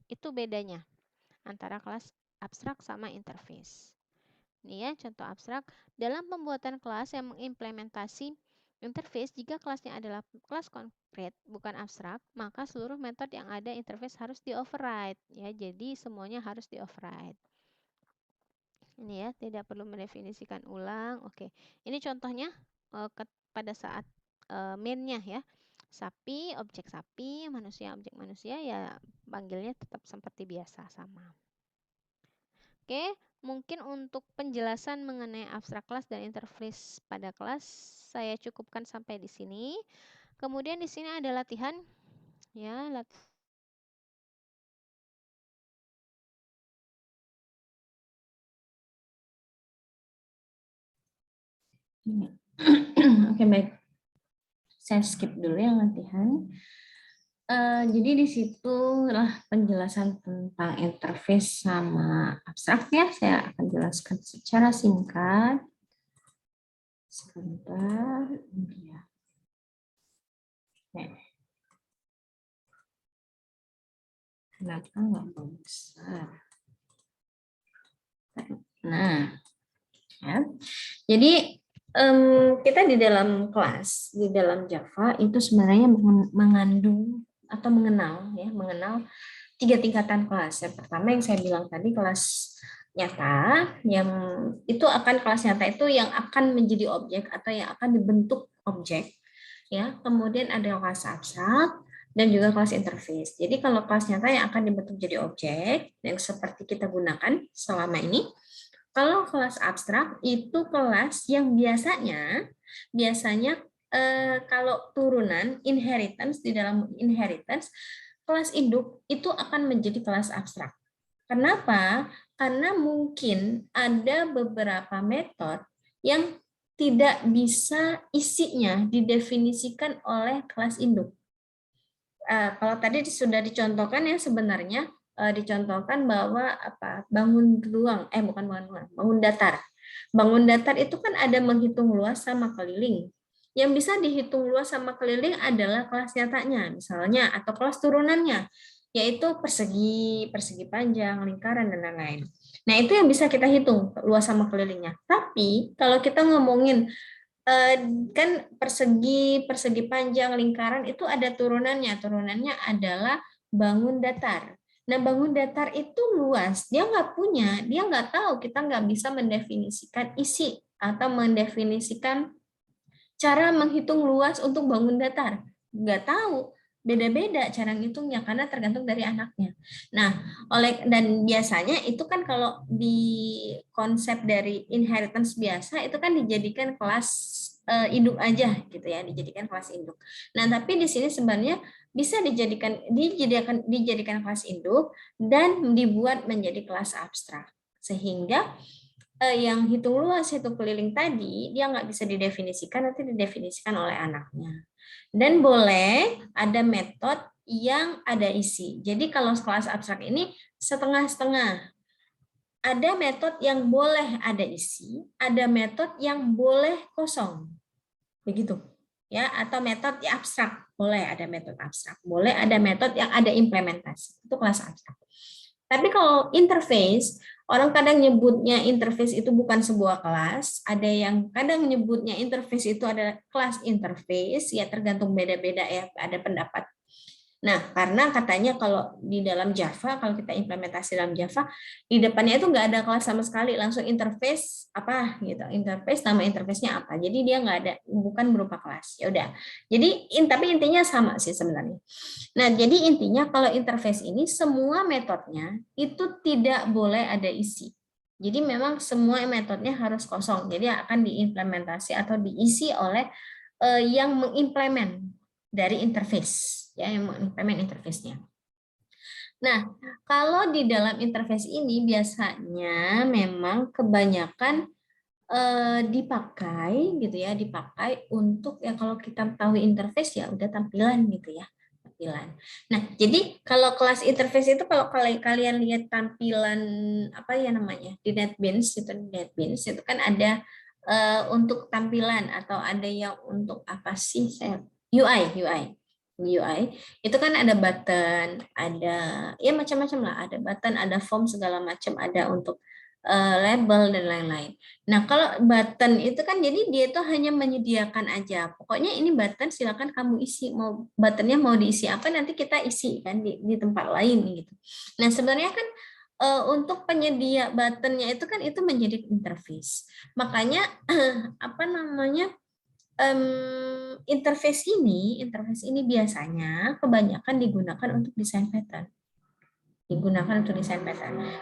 [SPEAKER 3] Itu bedanya antara kelas abstrak sama interface. Ini ya contoh abstrak. Dalam pembuatan kelas yang mengimplementasi interface, jika kelasnya adalah kelas konkret bukan abstrak, maka seluruh metode yang ada interface harus di-override ya. Jadi semuanya harus di-override. Ini ya, tidak perlu mendefinisikan ulang. Oke. Ini contohnya pada saat main-nya ya. Sapi, objek sapi, manusia, objek manusia ya panggilnya tetap seperti biasa sama. Oke, mungkin untuk penjelasan mengenai abstrak kelas dan interface pada kelas saya cukupkan sampai di sini. Kemudian di sini ada latihan ya,
[SPEAKER 1] Oke, baik. Saya skip dulu yang latihan. Jadi di situlah penjelasan tentang interface sama abstrak ya. Saya akan jelaskan secara singkat. Sebentar. Ya. Kenapa nggak besar? Nah, ya. Jadi kita di dalam kelas, di dalam Java itu sebenarnya mengandung atau mengenal 3 tingkatan kelas. Yang pertama yang saya bilang tadi kelas nyata, yang itu akan kelas nyata itu yang akan menjadi objek atau yang akan dibentuk objek. Ya, kemudian ada kelas abstrak dan juga kelas interface. Jadi kalau kelas nyata yang akan dibentuk jadi objek yang seperti kita gunakan selama ini. Kalau kelas abstrak itu kelas yang biasanya kalau turunan inheritance di dalam inheritance kelas induk itu akan menjadi kelas abstrak. Kenapa? Karena mungkin ada beberapa metode yang tidak bisa isinya didefinisikan oleh kelas induk. Kalau tadi sudah dicontohkan ya sebenarnya dicontohkan bahwa bangun datar. Bangun datar itu kan ada menghitung luas sama keliling. Yang bisa dihitung luas sama keliling adalah kelas nyatanya misalnya atau kelas turunannya yaitu persegi panjang, lingkaran dan lain-lain. Nah, itu yang bisa kita hitung luas sama kelilingnya. Tapi kalau kita ngomongin kan persegi panjang, lingkaran itu ada turunannya. Turunannya adalah bangun datar. Nah, bangun datar itu luas. Dia nggak tahu, kita nggak bisa mendefinisikan isi atau mendefinisikan cara menghitung luas untuk bangun datar. Nggak tahu. Beda-beda cara ngitungnya karena tergantung dari anaknya. Nah, dan biasanya itu kan kalau di konsep dari inheritance biasa itu kan dijadikan kelas induk aja gitu ya, dijadikan kelas induk. Nah, tapi di sini sebenarnya bisa dijadikan kelas induk dan dibuat menjadi kelas abstrak. Sehingga yang hitung luas, hitung keliling tadi, dia nggak bisa didefinisikan, nanti didefinisikan oleh anaknya. Dan boleh ada metode yang ada isi. Jadi kalau kelas abstrak ini setengah-setengah. Ada metode yang boleh ada isi, ada metode yang boleh kosong. Begitu. Ya, atau metode abstrak. Boleh ada metode abstrak. Boleh ada metode yang ada implementasi. Itu kelas abstrak. Tapi kalau interface, orang kadang nyebutnya interface itu bukan sebuah kelas, ada yang kadang nyebutnya interface itu adalah kelas interface, ya tergantung beda-beda ya, ada pendapat. Nah, karena katanya kalau di dalam Java, kalau kita implementasi dalam Java, di depannya itu nggak ada kelas sama sekali, langsung interface apa gitu, interface nama interface-nya apa. Jadi dia nggak ada, bukan berupa kelas. Ya udah. Jadi tapi intinya sama sih sebenarnya. Nah, jadi intinya kalau interface ini semua metodenya itu tidak boleh ada isi. Jadi memang semua metodenya harus kosong. Jadi akan diimplementasi atau diisi oleh yang mengimplement dari interface, ya, yang mengimplement interface-nya. Nah, kalau di dalam interface ini biasanya memang kebanyakan dipakai gitu ya, dipakai untuk ya kalau kita tahu interface ya udah tampilan gitu ya, tampilan. Nah, jadi kalau kelas interface itu kalau kalian lihat tampilan apa ya namanya di NetBeans itu kan ada untuk tampilan atau ada yang untuk apa sih saya UI itu kan ada button, ada ya macam-macam lah, ada button, ada form segala macam, ada untuk label dan lain-lain. Nah, kalau button itu kan jadi dia itu hanya menyediakan aja. Pokoknya ini button silakan kamu isi, mau buttonnya mau diisi apa nanti kita isi kan di tempat lain gitu. Nah, sebenarnya kan untuk penyedia buttonnya itu kan itu menjadi interface. Makanya apa namanya interface ini biasanya kebanyakan digunakan untuk desain pattern.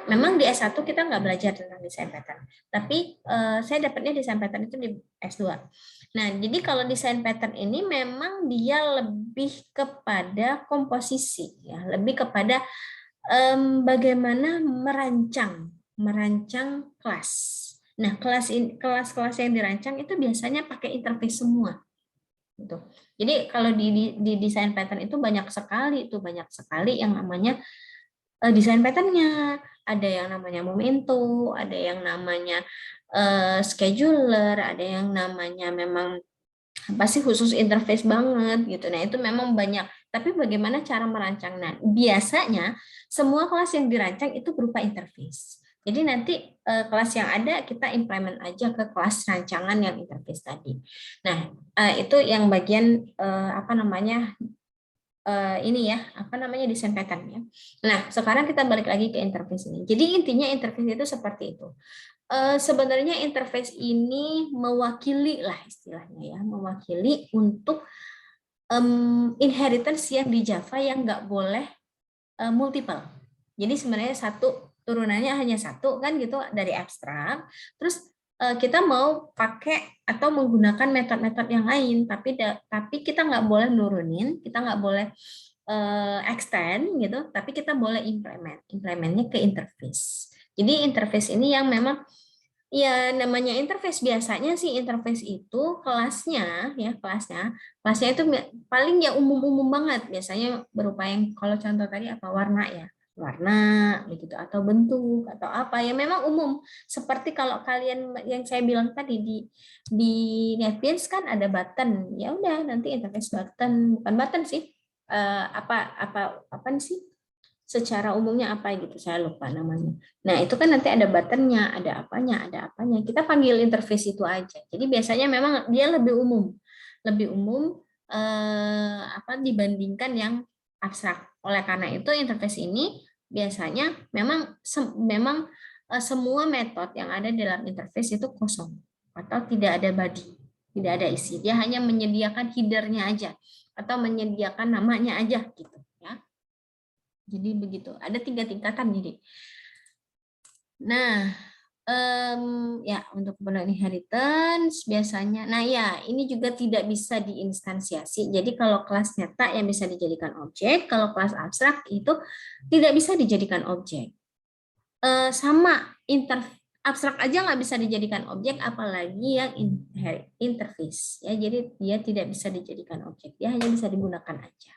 [SPEAKER 1] Memang di S1 kita nggak belajar tentang desain pattern, tapi saya dapatnya desain pattern itu di S2. Nah, jadi kalau desain pattern ini memang dia lebih kepada komposisi, ya, lebih kepada bagaimana merancang kelas. Nah, kelas-kelas yang dirancang itu biasanya pakai interface semua. Gitu. Jadi kalau di desain pattern itu banyak sekali yang namanya desain pattern-nya, ada yang namanya memento, ada yang namanya scheduler, ada yang namanya memang apa sih khusus interface banget gitu. Nah, itu memang banyak. Tapi bagaimana cara merancang? Nah, biasanya semua kelas yang dirancang itu berupa interface. Jadi nanti kelas yang ada kita implement aja ke kelas rancangan yang interface tadi. Nah, itu yang bagian apa namanya ini ya, apa namanya desain pattern ya. Nah, sekarang kita balik lagi ke interface ini. Jadi intinya interface itu seperti itu. Sebenarnya interface ini mewakili lah istilahnya ya, mewakili untuk inheritance yang di Java yang nggak boleh multiple. Jadi sebenarnya turunannya hanya satu kan gitu dari abstrak. Terus kita mau pakai atau menggunakan metode-metode yang lain, tapi kita nggak boleh nurunin, kita nggak boleh extend gitu, tapi kita boleh implementnya ke interface. Jadi interface ini yang memang ya namanya interface, biasanya sih interface itu kelasnya itu paling ya umum-umum banget, biasanya berupa yang kalau contoh tadi apa warna begitu atau bentuk atau apa ya memang umum, seperti kalau kalian yang saya bilang tadi di NetBeans kan ada button, ya udah nanti interface button, bukan button sih apa sih secara umumnya apa gitu, saya lupa namanya. Nah, itu kan nanti ada buttonnya, ada apanya, ada apanya. Kita panggil interface itu aja. Jadi biasanya memang dia lebih umum dibandingkan yang abstrak. Oleh karena itu interface ini biasanya memang semua metode yang ada dalam interface itu kosong atau tidak ada body, tidak ada isi. Dia hanya menyediakan header-nya aja atau menyediakan namanya aja gitu. Jadi begitu, ada 3 tingkatan jadi. Nah, ya untuk kebenaran inheritance biasanya, nah ya ini juga tidak bisa diinstansiasi. Jadi kalau kelas nyata yang bisa dijadikan objek, kalau kelas abstrak itu tidak bisa dijadikan objek. Sama abstrak aja nggak bisa dijadikan objek, apalagi yang interface. Ya, jadi dia tidak bisa dijadikan objek, dia hanya bisa digunakan aja.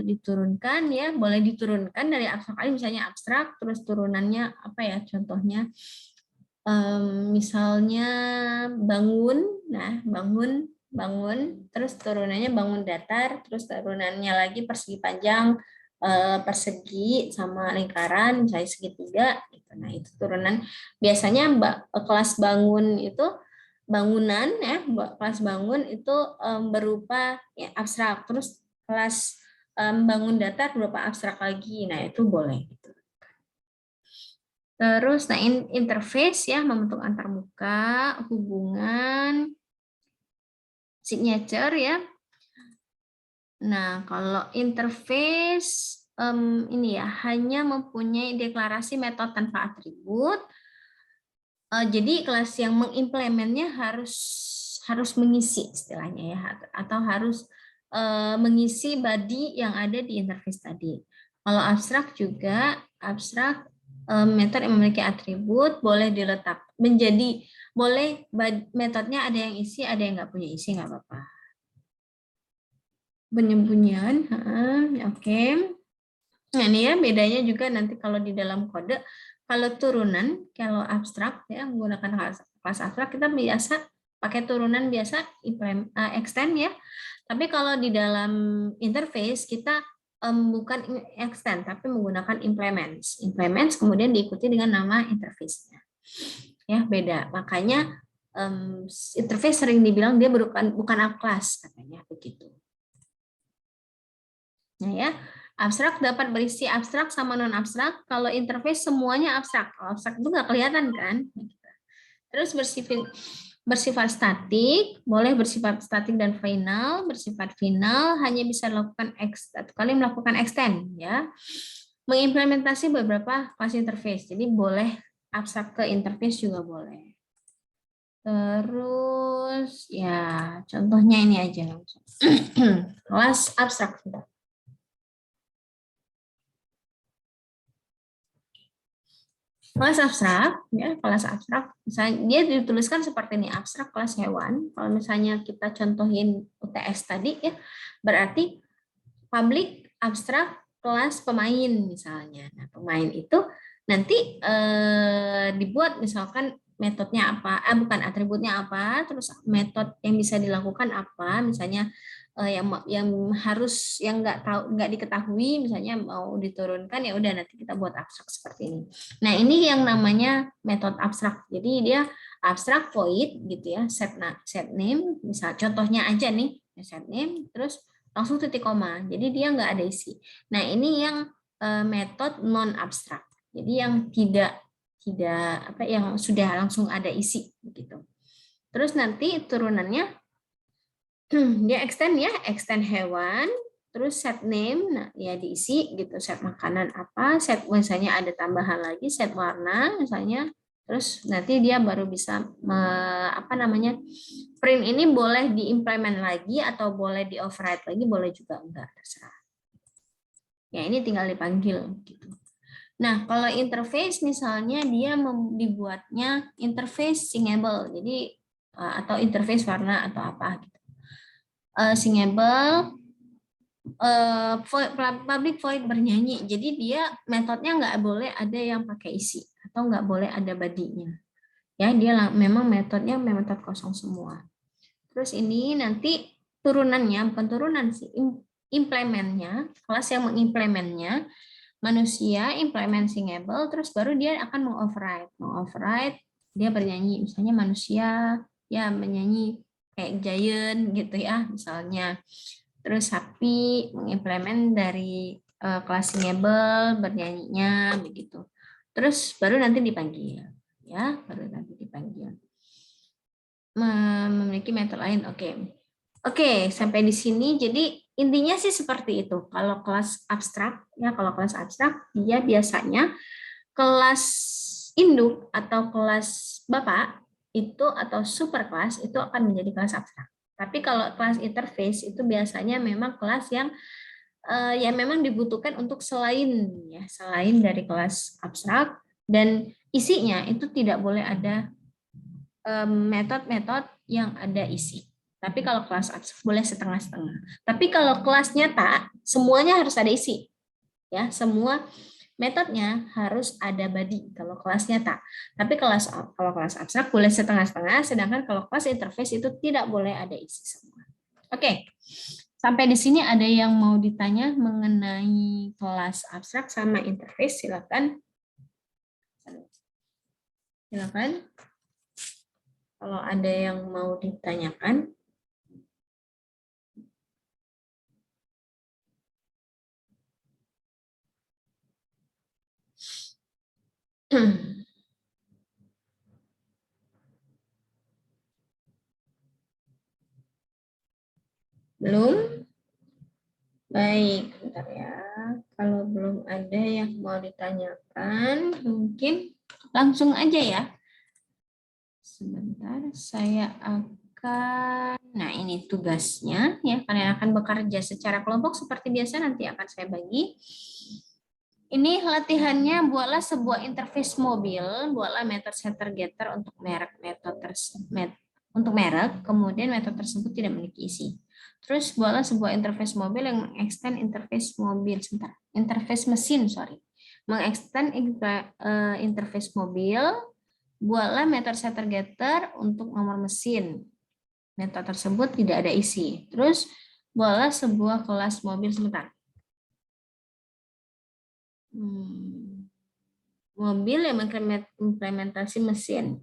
[SPEAKER 1] Diturunkan ya, boleh diturunkan dari abstrak aja, misalnya abstrak terus turunannya apa ya, contohnya misalnya bangun, nah bangun terus turunannya bangun datar, terus turunannya lagi persegi panjang, persegi sama lingkaran, misalnya segitiga gitu. Nah itu turunan biasanya kelas bangun itu bangunan ya, kelas bangun itu berupa ya, abstrak, terus kelas bangun datar berupa abstrak lagi. Nah, itu boleh. Terus, nah interface ya, membentuk antarmuka, hubungan, signature ya. Nah, kalau interface ini ya, hanya mempunyai deklarasi metode tanpa atribut. Jadi kelas yang mengimplementnya harus mengisi istilahnya ya, atau harus mengisi body yang ada di interface tadi. Kalau abstrak juga, abstrak metode yang memiliki atribut boleh diletak menjadi, boleh metodenya ada yang isi, ada yang nggak punya isi, nggak apa-apa. Penyembunyian, oke. Nah ini ya bedanya juga nanti kalau di dalam kode, kalau turunan, kalau abstrak ya menggunakan kelas abstrak kita biasa pakai turunan biasa extend ya. Tapi kalau di dalam interface kita bukan extend tapi menggunakan implements. Implements kemudian diikuti dengan nama interface-nya. Ya beda. Makanya interface sering dibilang dia bukan class katanya begitu. Nah ya, abstrak dapat berisi abstrak sama non abstrak. Kalau interface semuanya abstrak. Kalau abstrak itu nggak kelihatan kan? Terus bersifat statik, boleh bersifat statik dan final. Bersifat final hanya bisa dilakukan satu kali melakukan extend ya. Mengimplementasi beberapa kelas interface. Jadi boleh abstrak ke interface juga boleh. Terus ya contohnya ini aja langsung. Kelas abstrak sudah. Kelas abstrak, ya kelas abstrak, misalnya dia dituliskan seperti ini, abstrak kelas hewan. Kalau misalnya kita contohin UTS tadi ya, berarti public abstrak kelas pemain misalnya. Nah pemain itu nanti dibuat misalkan metodenya apa, bukan atributnya apa, terus metode yang bisa dilakukan apa, misalnya yang nggak diketahui, misalnya mau diturunkan ya udah nanti kita buat abstrak seperti ini. Nah ini yang namanya metode abstrak. Jadi dia abstrak void gitu ya, set name, misal contohnya aja nih set name, terus langsung titik koma. Jadi dia nggak ada isi. Nah ini yang metode non abstrak. Jadi yang tidak yang sudah langsung ada isi begitu. Terus nanti turunannya dia extend ya, extend hewan, terus set name, nah ya diisi gitu, set makanan apa, set misalnya ada tambahan lagi, set warna misalnya, terus nanti dia baru bisa print ini boleh diimplement lagi atau boleh di override lagi, boleh juga enggak, terserah. Ya ini tinggal dipanggil gitu. Nah kalau interface misalnya dia dibuatnya interface singable, jadi atau interface warna atau apa gitu. Singable, public void bernyanyi. Jadi dia metodenya nggak boleh ada yang pakai isi atau nggak boleh ada body-nya. Ya dia memang metodenya metode kosong semua. Terus ini nanti turunannya bukan turunan sih, mengimplementnya, kelas yang mengimplementnya, manusia, implementingable, terus baru dia akan mengoverride. Mengoverride, dia bernyanyi, misalnya manusia ya menyanyi kayak giant gitu ya, misalnya. Terus sapi mengimplement dari kelas singable, bernyanyinya begitu. Terus baru nanti dipanggil, ya, baru nanti dipanggil. Memiliki metode lain, oke. Oke, sampai di sini. Jadi intinya sih seperti itu. Kalau kelas abstrak, ya kalau kelas abstrak dia biasanya kelas induk atau kelas bapak itu atau superkelas itu akan menjadi kelas abstrak. Tapi kalau kelas interface itu biasanya memang kelas yang ya memang dibutuhkan untuk selain dari kelas abstrak, dan isinya itu tidak boleh ada metode-metode yang ada isi. Tapi kalau kelas abstrak boleh setengah-setengah. Tapi kalau kelas nyata semuanya harus ada isi. Ya, semua metodenya harus ada body kalau kelas nyata. Tapi kalau kelas abstrak boleh setengah-setengah, sedangkan kalau kelas interface itu tidak boleh ada isi semua. Oke. Sampai di sini ada yang mau ditanya mengenai kelas abstrak sama interface, silakan. Silakan. Kalau ada yang mau ditanyakan. Belum? Baik, bentar ya. Kalau belum ada yang mau ditanyakan, mungkin langsung aja ya. Sebentar, saya akan... Nah, ini tugasnya. Ya, kalian akan bekerja secara kelompok seperti biasa, nanti akan saya bagi. Ini latihannya, buatlah sebuah interface mobil, buatlah method setter getter untuk merek untuk merek, kemudian metode tersebut tidak memiliki isi. Terus buatlah sebuah interface mobil yang mengextend interface mobil, interface mesin, mengextend interface mobil, buatlah metode setter getter untuk nomor mesin. Metode tersebut tidak ada isi. Terus buatlah sebuah kelas mobil sebentar. Mobil yang mengimplementasi mesin.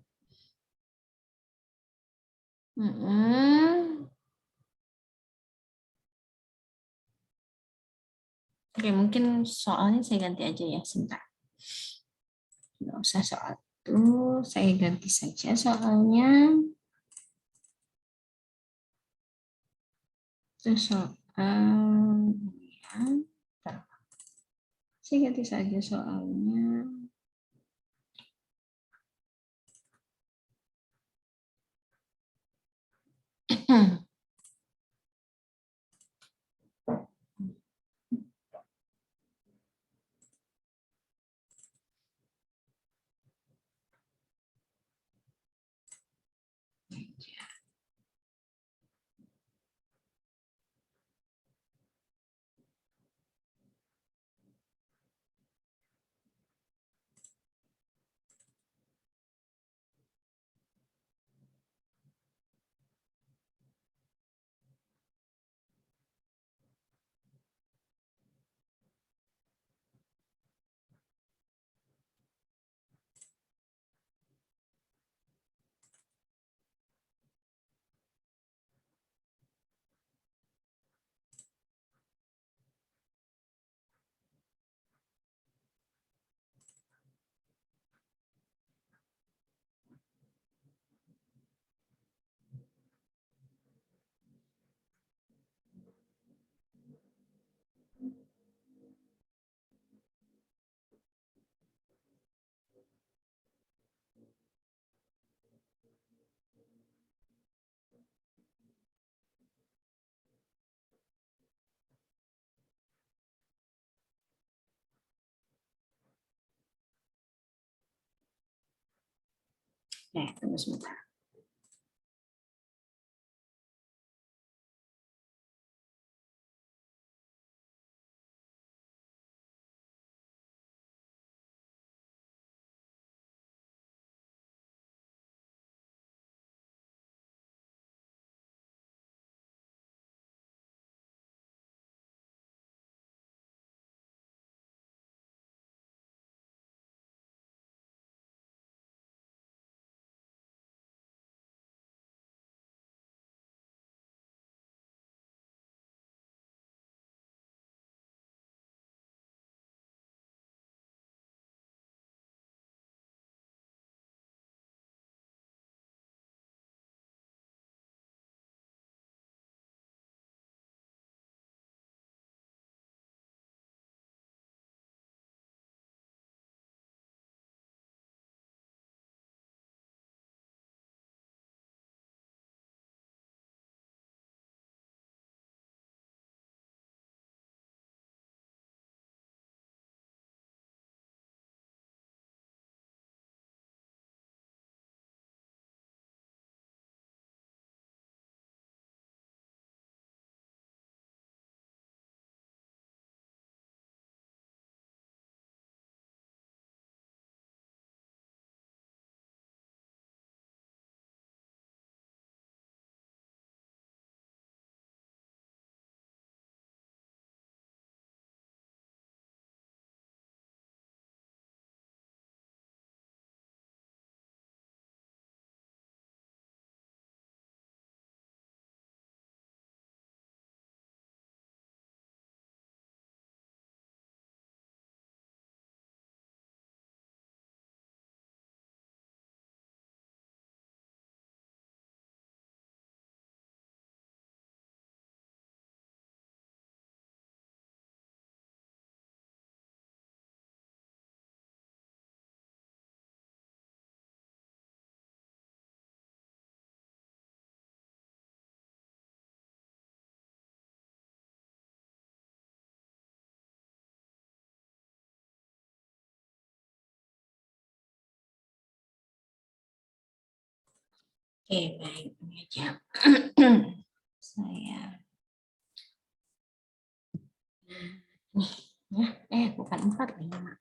[SPEAKER 1] Oke, mungkin soalnya saya ganti aja ya, sebentar. Nggak usah soal itu, saya ganti saja soalnya. Itu soal ya. Saya ganti saja soalnya. Tunggu sebentar. Oke, baik. Ini aja. Saya nih, ya, bukan 4, 5.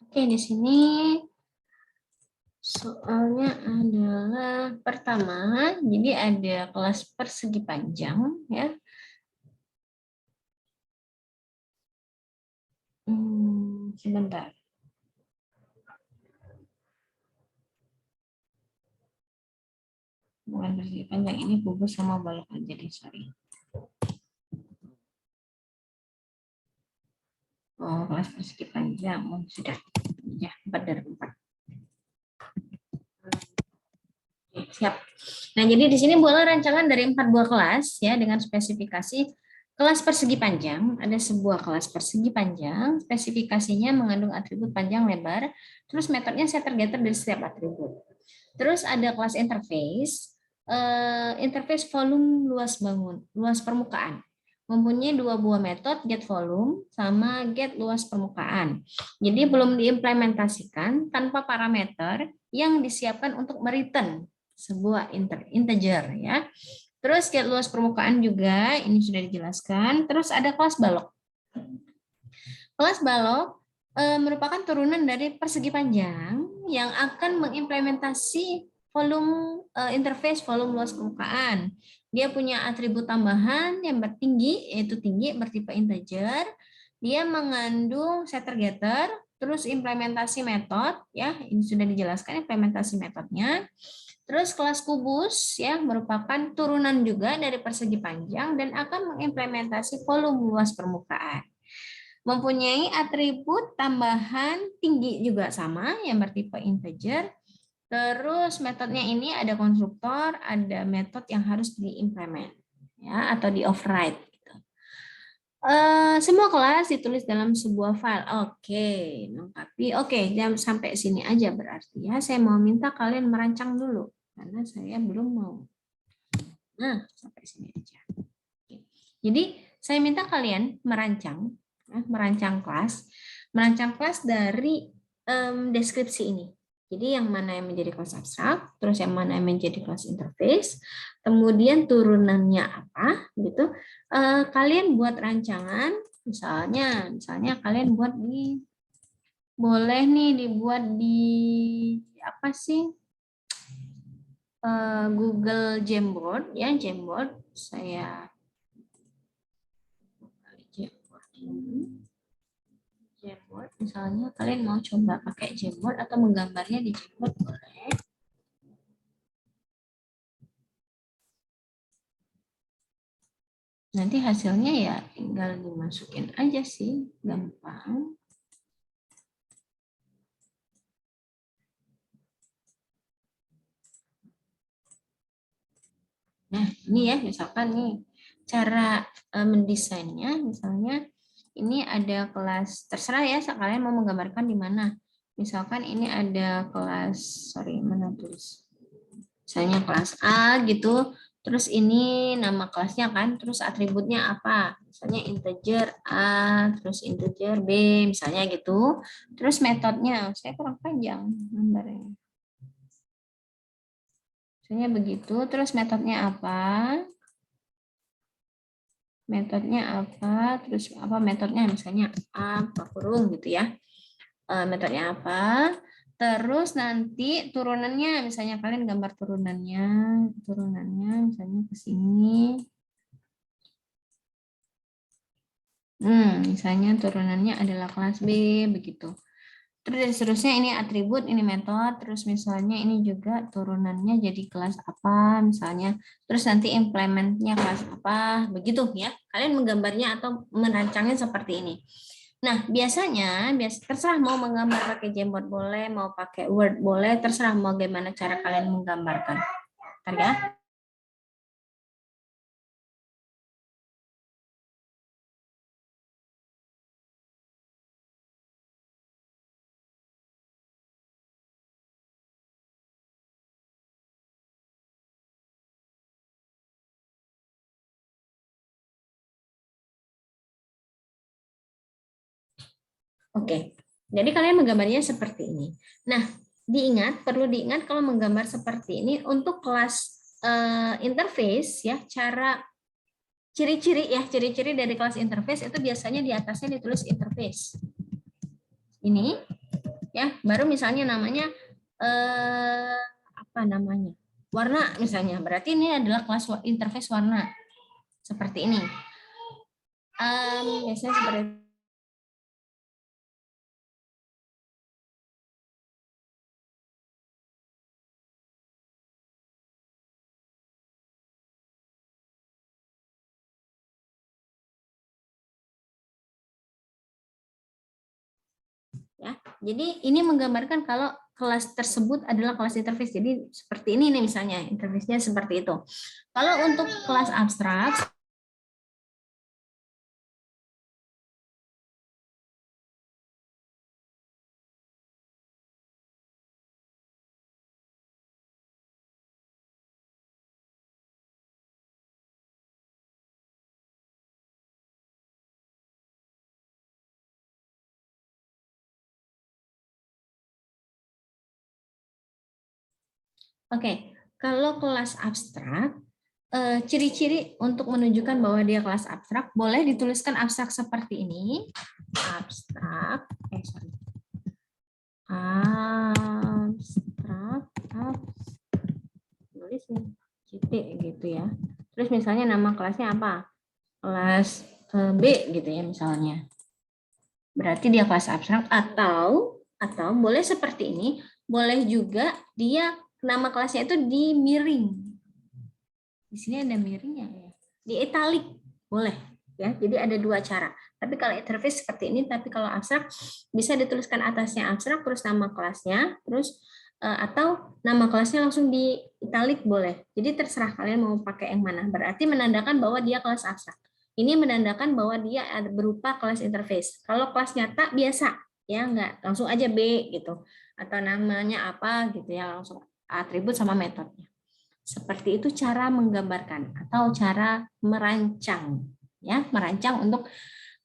[SPEAKER 1] Oke, di sini soalnya adalah pertama, jadi ada kelas persegi panjang ya. Sebentar. Bukan persegi panjang, ini kubus sama balok aja deh, sorry. Oh, kelas persegi panjang. Oh, sudah. Ya, 4 dari 4. Siap. Nah, jadi di sini boleh rancangan dari 4 buah kelas ya dengan spesifikasi kelas persegi panjang. Ada sebuah kelas persegi panjang, spesifikasinya mengandung atribut panjang lebar, terus metodnya setter getter dari setiap atribut. Terus ada kelas interface, interface volume luas permukaan. Mempunyai 2 buah metode, get volume sama get luas permukaan. Jadi belum diimplementasikan tanpa parameter yang disiapkan untuk mereturn sebuah integer ya. Terus get luas permukaan juga ini sudah dijelaskan. Terus ada kelas balok. Kelas balok merupakan turunan dari persegi panjang yang akan mengimplementasi volume interface volume luas permukaan. Dia punya atribut tambahan yang bertinggi, yaitu tinggi bertipe integer. Dia mengandung setter getter, terus implementasi metode ya, ini sudah dijelaskan implementasi metodenya. Terus kelas kubus ya merupakan turunan juga dari persegi panjang dan akan mengimplementasi volume luas permukaan. Mempunyai atribut tambahan tinggi juga sama yang bertipe integer. Terus metodenya ini ada konstruktor, ada metode yang harus diimplement ya atau di override. Gitu. Semua kelas ditulis dalam sebuah file. Oke, lengkapi. Oke, jam sampai sini aja berarti ya. Saya mau minta kalian merancang dulu karena saya belum mau. Nah, sampai sini aja. Oke. Jadi saya minta kalian merancang kelas dari deskripsi ini. Jadi yang mana yang menjadi kelas abstrak, terus yang mana yang menjadi kelas interface, kemudian turunannya apa, gitu. Kalian buat rancangan, misalnya kalian buat boleh nih dibuat di apa sih? Google Jamboard ya, Jamboard saya Jamboard, misalnya kalian mau coba pakai Jamboard atau menggambarnya di Jamboard boleh. Nanti hasilnya ya tinggal dimasukin aja sih, gampang. Nah, ini ya misalkan nih cara mendesainnya, misalnya ini ada kelas, terserah ya kalian mau menggambarkan di mana. Misalkan ini ada kelas, mana tulis? Misalnya kelas A gitu, terus ini nama kelasnya kan, terus atributnya apa? Misalnya integer A, terus integer B, misalnya gitu. Terus metodenya, saya kurang panjang gambarnya. Misalnya begitu, terus metodenya apa? Terus apa metodenya? Misalnya A, kurung gitu ya. Metodenya apa? Terus nanti turunannya, misalnya kalian gambar turunannya misalnya ke sini. Misalnya turunannya adalah kelas B, begitu. Terus dan seterusnya ini atribut, ini metode, terus misalnya ini juga turunannya jadi kelas apa, misalnya. Terus nanti implementnya kelas apa, begitu ya. Kalian menggambarnya atau merancangnya seperti ini. Nah, biasanya terserah mau menggambar pakai Jamboard boleh, mau pakai Word boleh, terserah mau gimana cara kalian menggambarkan. Bentar ya. Oke. Jadi kalian menggambarnya seperti ini. Nah, perlu diingat kalau menggambar seperti ini untuk kelas interface ya, ciri-ciri dari kelas interface itu biasanya di atasnya ditulis interface. Ini ya, baru misalnya namanya apa namanya? Warna misalnya. Berarti ini adalah kelas interface warna. Seperti ini. Biasanya seperti ya. Jadi ini menggambarkan kalau kelas tersebut adalah kelas interface. Jadi seperti ini nih misalnya, interface-nya seperti itu. Kalau untuk kelas abstrak, oke, kalau kelas abstrak, ciri-ciri untuk menunjukkan bahwa dia kelas abstrak, boleh dituliskan abstrak seperti ini. Abstrak, tulis titik gitu ya. Terus misalnya nama kelasnya apa? Kelas B gitu ya misalnya. Berarti dia kelas abstrak atau boleh seperti ini, boleh juga dia nama kelasnya itu di miring. Di sini ada miringnya ya. Di italic boleh ya. Jadi ada dua cara. Tapi kalau interface seperti ini, tapi kalau abstrak bisa dituliskan atasnya abstrak terus nama kelasnya, terus atau nama kelasnya langsung di italic boleh. Jadi terserah kalian mau pakai yang mana. Berarti menandakan bahwa dia kelas abstrak. Ini menandakan bahwa dia berupa kelas interface. Kalau kelas nyata biasa ya enggak langsung aja B gitu atau namanya apa gitu ya, langsung atribut sama metodenya. Seperti itu cara menggambarkan atau cara merancang ya, merancang untuk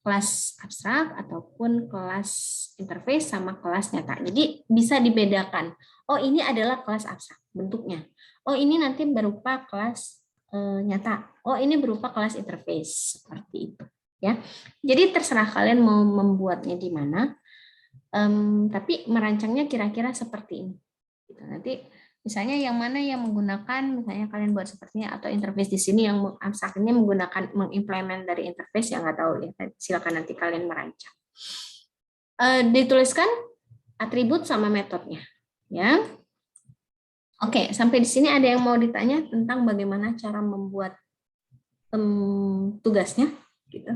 [SPEAKER 1] kelas abstrak ataupun kelas interface sama kelas nyata. Jadi bisa dibedakan. Oh, ini adalah kelas abstrak bentuknya. Oh, ini nanti berupa kelas nyata. Oh, ini berupa kelas interface seperti itu ya. Jadi terserah kalian mau membuatnya di mana. Tapi merancangnya kira-kira seperti ini. Gitu. Nanti misalnya yang mana yang menggunakan, misalnya kalian buat sepertinya atau interface di sini yang abstrak ini menggunakan mengimplement dari interface yang nggak tahu ya, silakan nanti kalian merancang. Dituliskan atribut sama metodenya, ya. Oke, sampai di sini ada yang mau ditanya tentang bagaimana cara membuat tugasnya, gitu.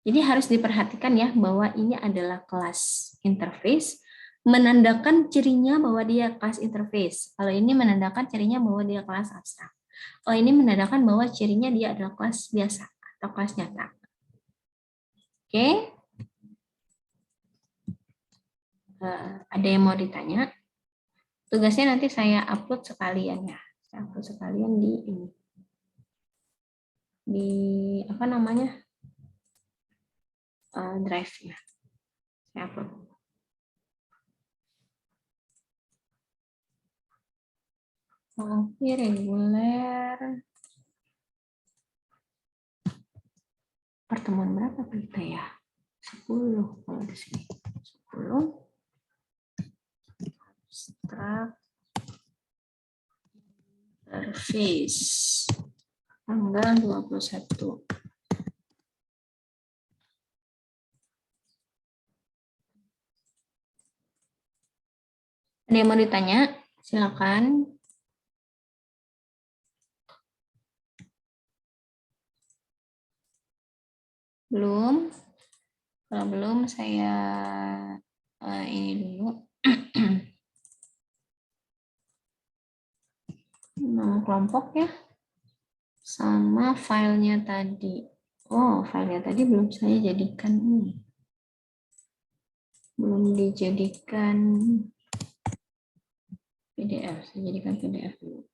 [SPEAKER 1] Jadi harus diperhatikan ya bahwa ini adalah kelas interface, menandakan cirinya bahwa dia kelas interface. Kalau ini menandakan cirinya bahwa dia kelas abstrak. Oh, ini menandakan bahwa cirinya dia adalah kelas biasa atau kelas nyata. Oke. Ada yang mau ditanya? Tugasnya nanti saya upload sekalian ya. Saya upload sekalian di ini. Di apa namanya? Drive-nya. Saya upload. Oke, reguler. Pertemuan berapa kita ya? 10 kalau di sini. 10. Abstrak interface. Tanggal 21. Ada yang mau ditanya? Silakan. Belum? Kalau belum saya ini dulu. Nama kelompok ya. Sama filenya tadi. Oh, filenya tadi belum saya jadikan ini. Belum dijadikan PDF. Saya jadikan PDF dulu.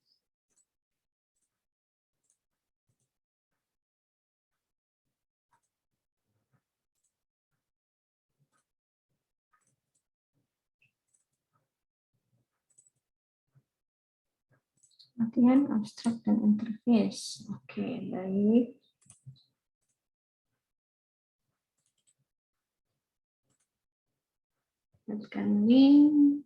[SPEAKER 1] Latihan abstrak dan interface. Oke, baik. Tekan link.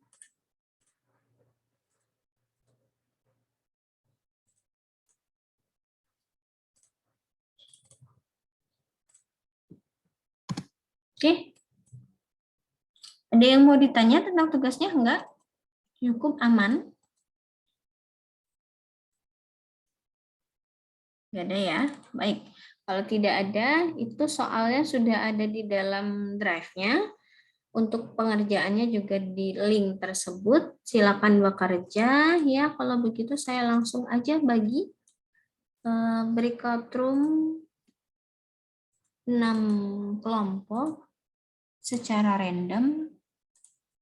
[SPEAKER 1] Oke. Ada yang mau ditanya tentang tugasnya enggak? Cukup aman? Enggak ada ya? Baik. Kalau tidak ada, itu soalnya sudah ada di dalam drive-nya. Untuk pengerjaannya juga di link tersebut. Silakan bekerja. Ya, kalau begitu saya langsung aja bagi breakout room 6 kelompok secara random.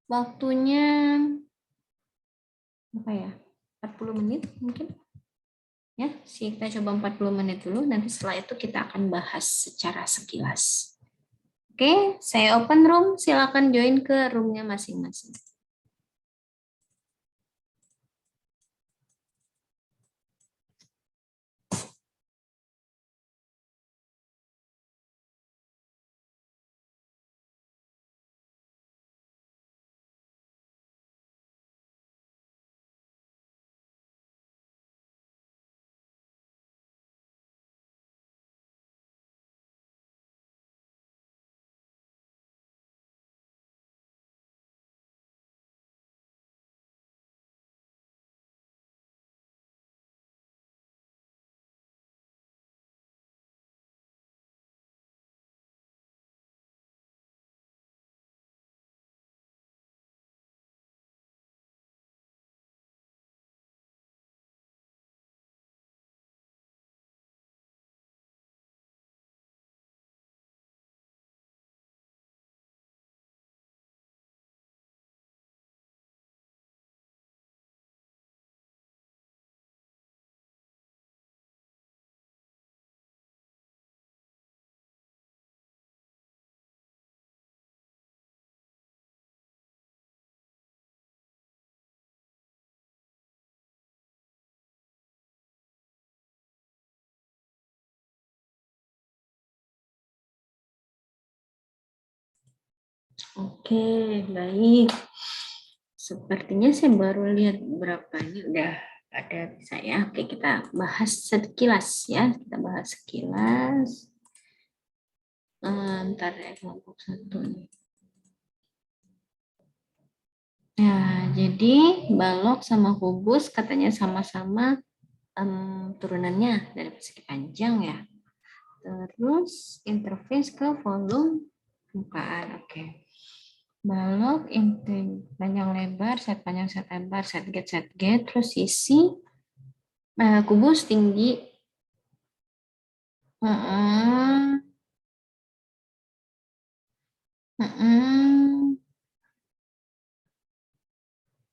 [SPEAKER 1] Waktunya apa ya? 40 menit mungkin. Ya, kita coba 40 menit dulu, nanti setelah itu kita akan bahas secara sekilas. Oke, saya open room, silakan join ke roomnya masing-masing. Oke, baik. Sepertinya saya baru lihat berapa ini udah ada saya. Oke, kita bahas sekilas ya. Kita bahas sekilas. Ntar ya kelompok 1 nih. Nah, jadi balok sama kubus katanya sama-sama turunannya dari persegi panjang ya. Terus interface ke volume permukaan. Oke. Balok, panjang lebar, set panjang, set lebar, set gate, terus isi kubus tinggi.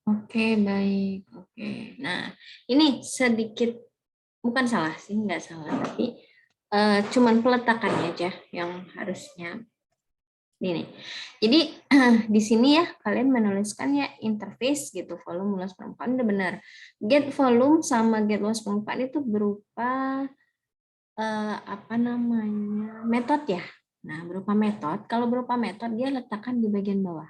[SPEAKER 1] Oke, baik. Oke. Nah, ini sedikit bukan salah sih, nggak salah, tapi cuman peletakannya aja yang harusnya ini. Jadi di sini ya kalian menuliskan ya interface gitu, volume luas permukaan udah benar. Get volume sama get luas permukaan itu berupa apa namanya? Metode ya. Nah, berupa metode. Kalau berupa metode dia letakkan di bagian bawah.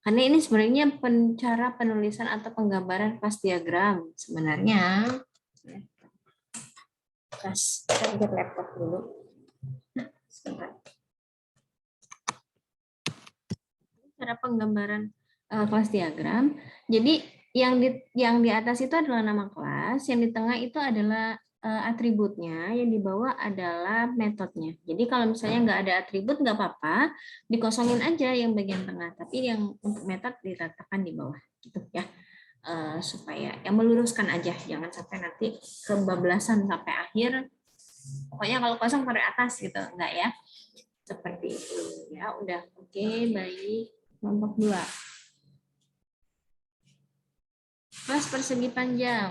[SPEAKER 1] Karena ini sebenarnya cara penulisan atau penggambaran kelas diagram sebenarnya. Kita laptop dulu. Sebentar. Cara penggambaran kelas diagram. Jadi yang di atas itu adalah nama kelas, yang di tengah itu adalah atributnya, yang di bawah adalah metodenya. Jadi kalau misalnya nggak ada atribut nggak apa-apa, dikosongin aja yang bagian tengah, tapi yang untuk metode diletakkan di bawah, gitu ya. Supaya yang meluruskan aja, jangan sampai nanti kebablasan sampai akhir. Pokoknya kalau kosong pada atas gitu, enggak ya? Seperti itu ya. Udah oke, baik. Kelompok 2. Kelas persegi panjang.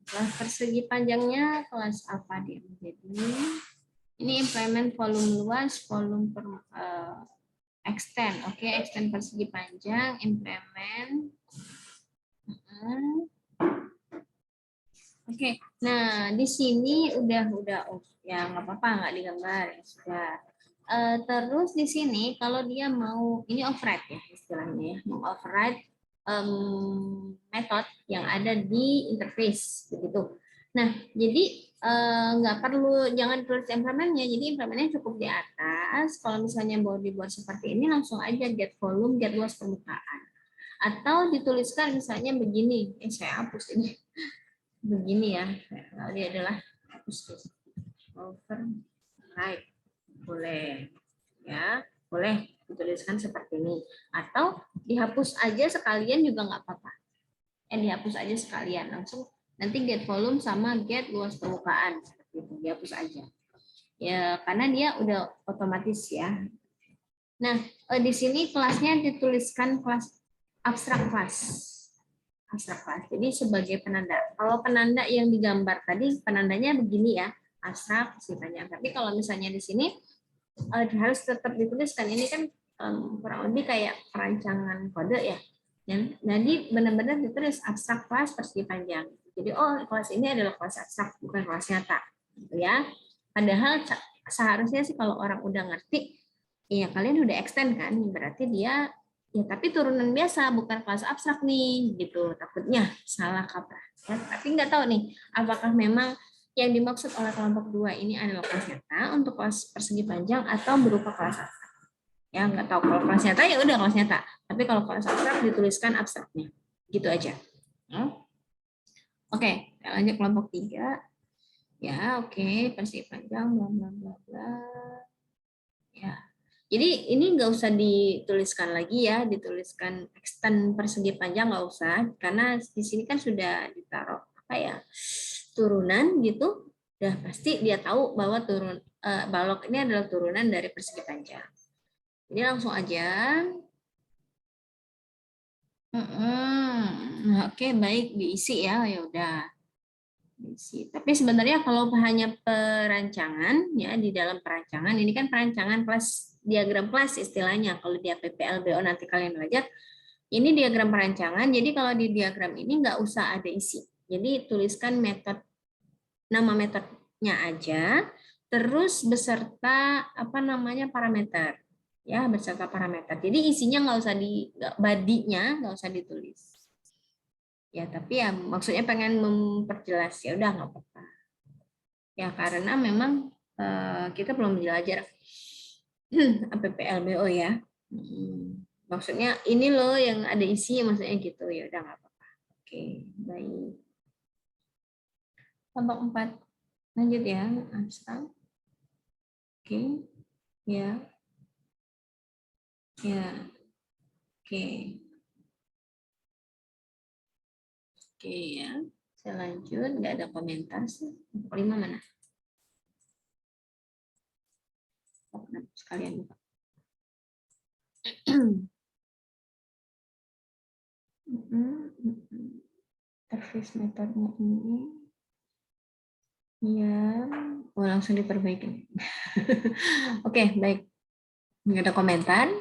[SPEAKER 1] Kelas persegi panjangnya kelas apa dia menjadi? Ini implement volume luas, volume extend. Oke, extend persegi panjang, implement Oke, nah di sini udah oh, ya nggak apa-apa, nggak digambar ya sudah. Terus di sini kalau dia mau ini override ya istilahnya ya, mau override method yang ada di interface begitu. Nah, jadi nggak perlu, jangan tulis implementnya, jadi implementnya cukup di atas. Kalau misalnya mau dibuat seperti ini, langsung aja get volume, get luas permukaan. Atau dituliskan misalnya begini, saya hapus ini begini ya, ini adalah override, boleh ya, boleh dituliskan seperti ini, atau dihapus aja sekalian juga nggak apa-apa, dihapus aja sekalian langsung, nanti get volume sama get luas permukaan seperti itu, dihapus aja ya karena dia udah otomatis ya. Nah di sini kelasnya dituliskan kelas abstrak kelas. Jadi sebagai penanda. Kalau penanda yang digambar tadi, penandanya begini ya, abstrak sifatnya. Tapi kalau misalnya di sini harus tetap dituliskan. Ini kan kurang lebih kayak perancangan kode ya. Jadi benar-benar ditulis abstrak kelas persegi panjang. Jadi oh kelas ini adalah kelas abstrak, bukan kelas nyata, gitu ya. Padahal seharusnya sih kalau orang udah ngerti, ya kalian udah extend kan, berarti dia ya tapi turunan biasa bukan kelas abstrak nih gitu, takutnya salah kaprah ya. Tapi nggak tahu nih apakah memang yang dimaksud oleh kelompok 2 ini adalah kelas nyata untuk kelas persegi panjang atau berupa kelas abstrak ya. Nggak tahu, kalau kelas nyata ya udah kelas nyata, tapi kalau kelas abstrak dituliskan abstraknya gitu aja. Oke, kita lanjut kelompok 3 ya. Oke, persegi panjang bla bla bla bla ya. Jadi ini nggak usah dituliskan lagi ya, dituliskan extend persegi panjang nggak usah, karena di sini kan sudah ditaruh apa ya, turunan gitu, udah pasti dia tahu bahwa balok ini adalah turunan dari persegi panjang. Jadi langsung aja. Oke, baik, diisi ya, ya udah. Tapi sebenarnya kalau hanya perancangan ya, di dalam perancangan ini kan perancangan kelas, diagram kelas istilahnya. Kalau di APPLBO nanti kalian belajar ini diagram perancangan. Jadi kalau di diagram ini nggak usah ada isi. Jadi tuliskan metode, nama metodenya aja, terus beserta apa namanya parameter ya, beserta parameter. Jadi isinya nggak usah di body-nya nggak usah ditulis. Ya, tapi ya maksudnya pengen memperjelas, ya udah nggak apa-apa. Ya, karena memang kita belum belajar APPLBO ya. Maksudnya ini loh yang ada isi, maksudnya gitu, ya udah nggak apa-apa. Oke, baik. Kelompok 4. Lanjut ya, abstrak. Oke, ya. Ya. Oke. Oke ya, saya lanjut, nggak ada komentar sih. 5 mana? Sekalian buka. Interface metodenya ini. Ya, oh, langsung diperbaiki. Oke, baik. Nggak ada komentar.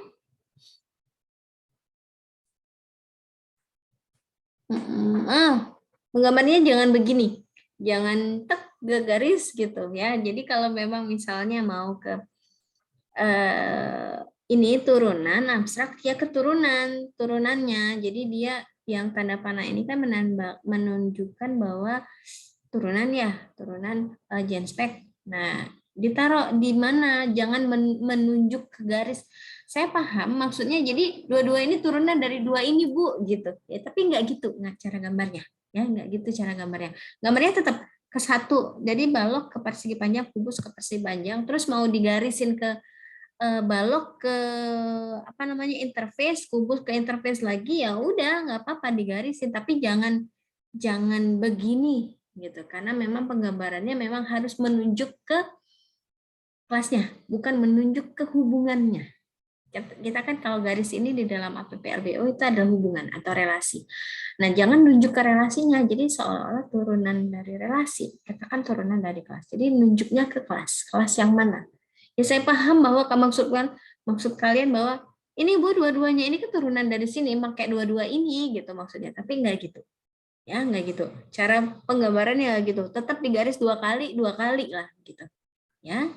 [SPEAKER 1] Penggambarnya jangan begini, jangan tek garis gitu ya. Jadi kalau memang misalnya mau ke ini turunan abstrak ya keturunan turunannya. Jadi dia yang tanda panah ini kan menunjukkan bahwa turunan ya, turunan genspek. Nah, ditaruh di mana, jangan menunjuk ke garis. Saya paham maksudnya, jadi dua-dua ini turunan dari dua ini Bu gitu ya, tapi nggak gitu nggak cara gambarnya ya, nggak gitu cara gambarnya. Gambarnya tetap ke satu, jadi balok ke persegi panjang, kubus ke persegi panjang, terus mau digarisin ke balok ke apa namanya interface, kubus ke interface lagi, ya udah nggak apa-apa digarisin, tapi jangan begini gitu, karena memang penggambarannya memang harus menunjuk ke kelasnya, bukan menunjuk ke hubungannya. Kita kan kalau garis ini di dalam APPLBO itu adalah hubungan atau relasi. Nah, jangan nunjuk ke relasinya, jadi seolah-olah turunan dari relasi, katakan turunan dari kelas. Jadi nunjuknya ke kelas yang mana? Ya saya paham bahwa maksud kalian bahwa ini Bu dua-duanya ini keturunan dari sini, pakai dua-dua ini gitu maksudnya, tapi enggak gitu. Ya, nggak gitu. Cara penggambarannya gitu. Tetap digaris dua kali lah gitu. Ya.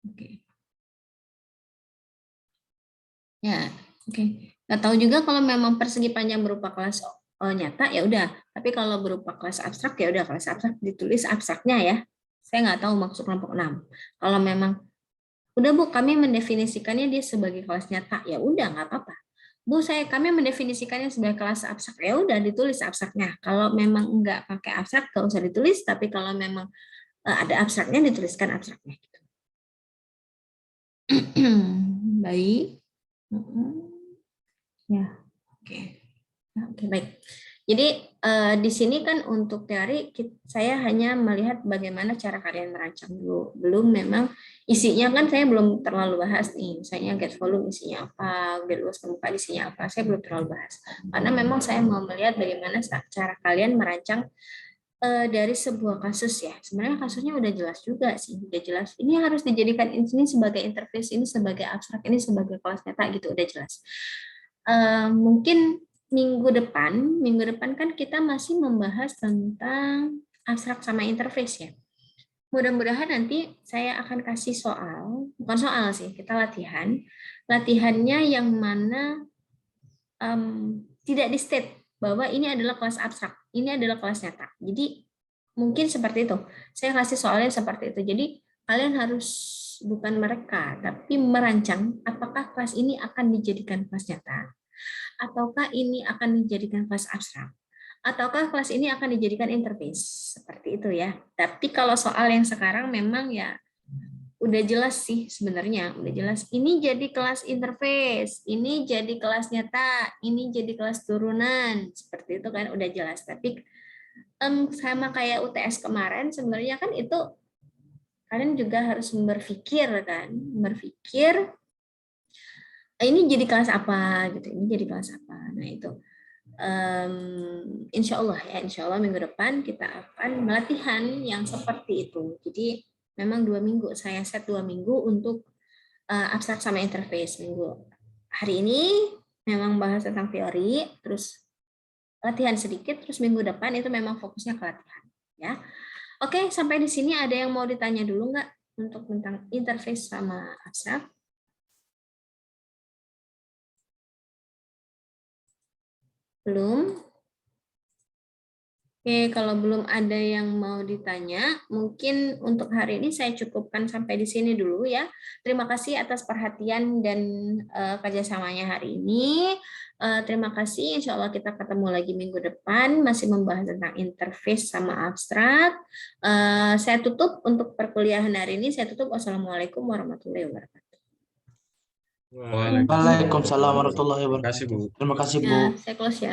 [SPEAKER 1] Oke. Ya, oke. Nggak tahu juga kalau memang persegi panjang berupa kelas nyata ya udah. Tapi kalau berupa kelas abstrak ya udah, kelas abstrak ditulis abstraknya ya. Saya nggak tahu maksud kelompok 6. Kalau memang udah Bu, kami mendefinisikannya dia sebagai kelas nyata, ya udah nggak apa-apa. Bu, kami mendefinisikannya sebagai kelas abstrak, ya udah ditulis abstraknya. Kalau memang nggak pakai abstrak, nggak usah ditulis. Tapi kalau memang ada abstraknya, dituliskan abstraknya. Gitu. Baik. Ya, oke. Oke, baik. Jadi di sini kan untuk teori saya hanya melihat bagaimana cara kalian merancang dulu. Belum memang isinya kan saya belum terlalu bahas nih. Misalnya get volume isinya apa, get luas permukaan isinya apa. Saya belum terlalu bahas. Karena memang saya mau melihat bagaimana cara kalian merancang dari sebuah kasus ya. Sebenarnya kasusnya udah jelas juga sih, udah jelas. Ini harus dijadikan ini sebagai interface, ini sebagai abstrak, ini sebagai kelas nyata gitu, udah jelas. Mungkin minggu depan kan kita masih membahas tentang abstrak sama interface ya. Mudah-mudahan nanti saya akan kasih soal, bukan soal sih, kita latihan. Latihannya yang mana tidak di state bahwa ini adalah kelas abstrak, ini adalah kelas nyata. Jadi mungkin seperti itu. Saya kasih soalnya seperti itu. Jadi kalian harus bukan mereka, tapi merancang apakah kelas ini akan dijadikan kelas nyata, ataukah ini akan dijadikan kelas abstrak, ataukah kelas ini akan dijadikan interface. Seperti itu ya. Tapi kalau soal yang sekarang memang ya udah jelas sih sebenarnya, udah jelas. Ini jadi kelas interface, ini jadi kelas nyata, ini jadi kelas turunan. Seperti itu kan udah jelas. Tapi sama kayak UTS kemarin sebenarnya kan itu kalian juga harus berpikir kan, berpikir ini jadi kelas apa gitu, ini jadi kelas apa. Nah itu insya Allah minggu depan kita akan melatihan yang seperti itu. Jadi memang 2 minggu, saya set 2 minggu untuk abstrak sama interface. Minggu hari ini memang bahas tentang teori, terus latihan sedikit, terus minggu depan itu memang fokusnya ke latihan. Ya, oke, sampai di sini ada yang mau ditanya dulu nggak untuk tentang interface sama abstrak? Belum? Oke, kalau belum ada yang mau ditanya, mungkin untuk hari ini saya cukupkan sampai di sini dulu ya. Terima kasih atas perhatian dan kerjasamanya hari ini. Terima kasih, insya Allah kita ketemu lagi minggu depan, masih membahas tentang interface sama abstrak. Saya tutup untuk perkuliahan hari ini, saya tutup. Wassalamualaikum warahmatullahi wabarakatuh.
[SPEAKER 4] Waalaikumsalam warahmatullahi wabarakatuh.
[SPEAKER 5] Terima kasih, Bu.
[SPEAKER 4] Terima kasih, Bu.
[SPEAKER 1] Ya, saya close ya.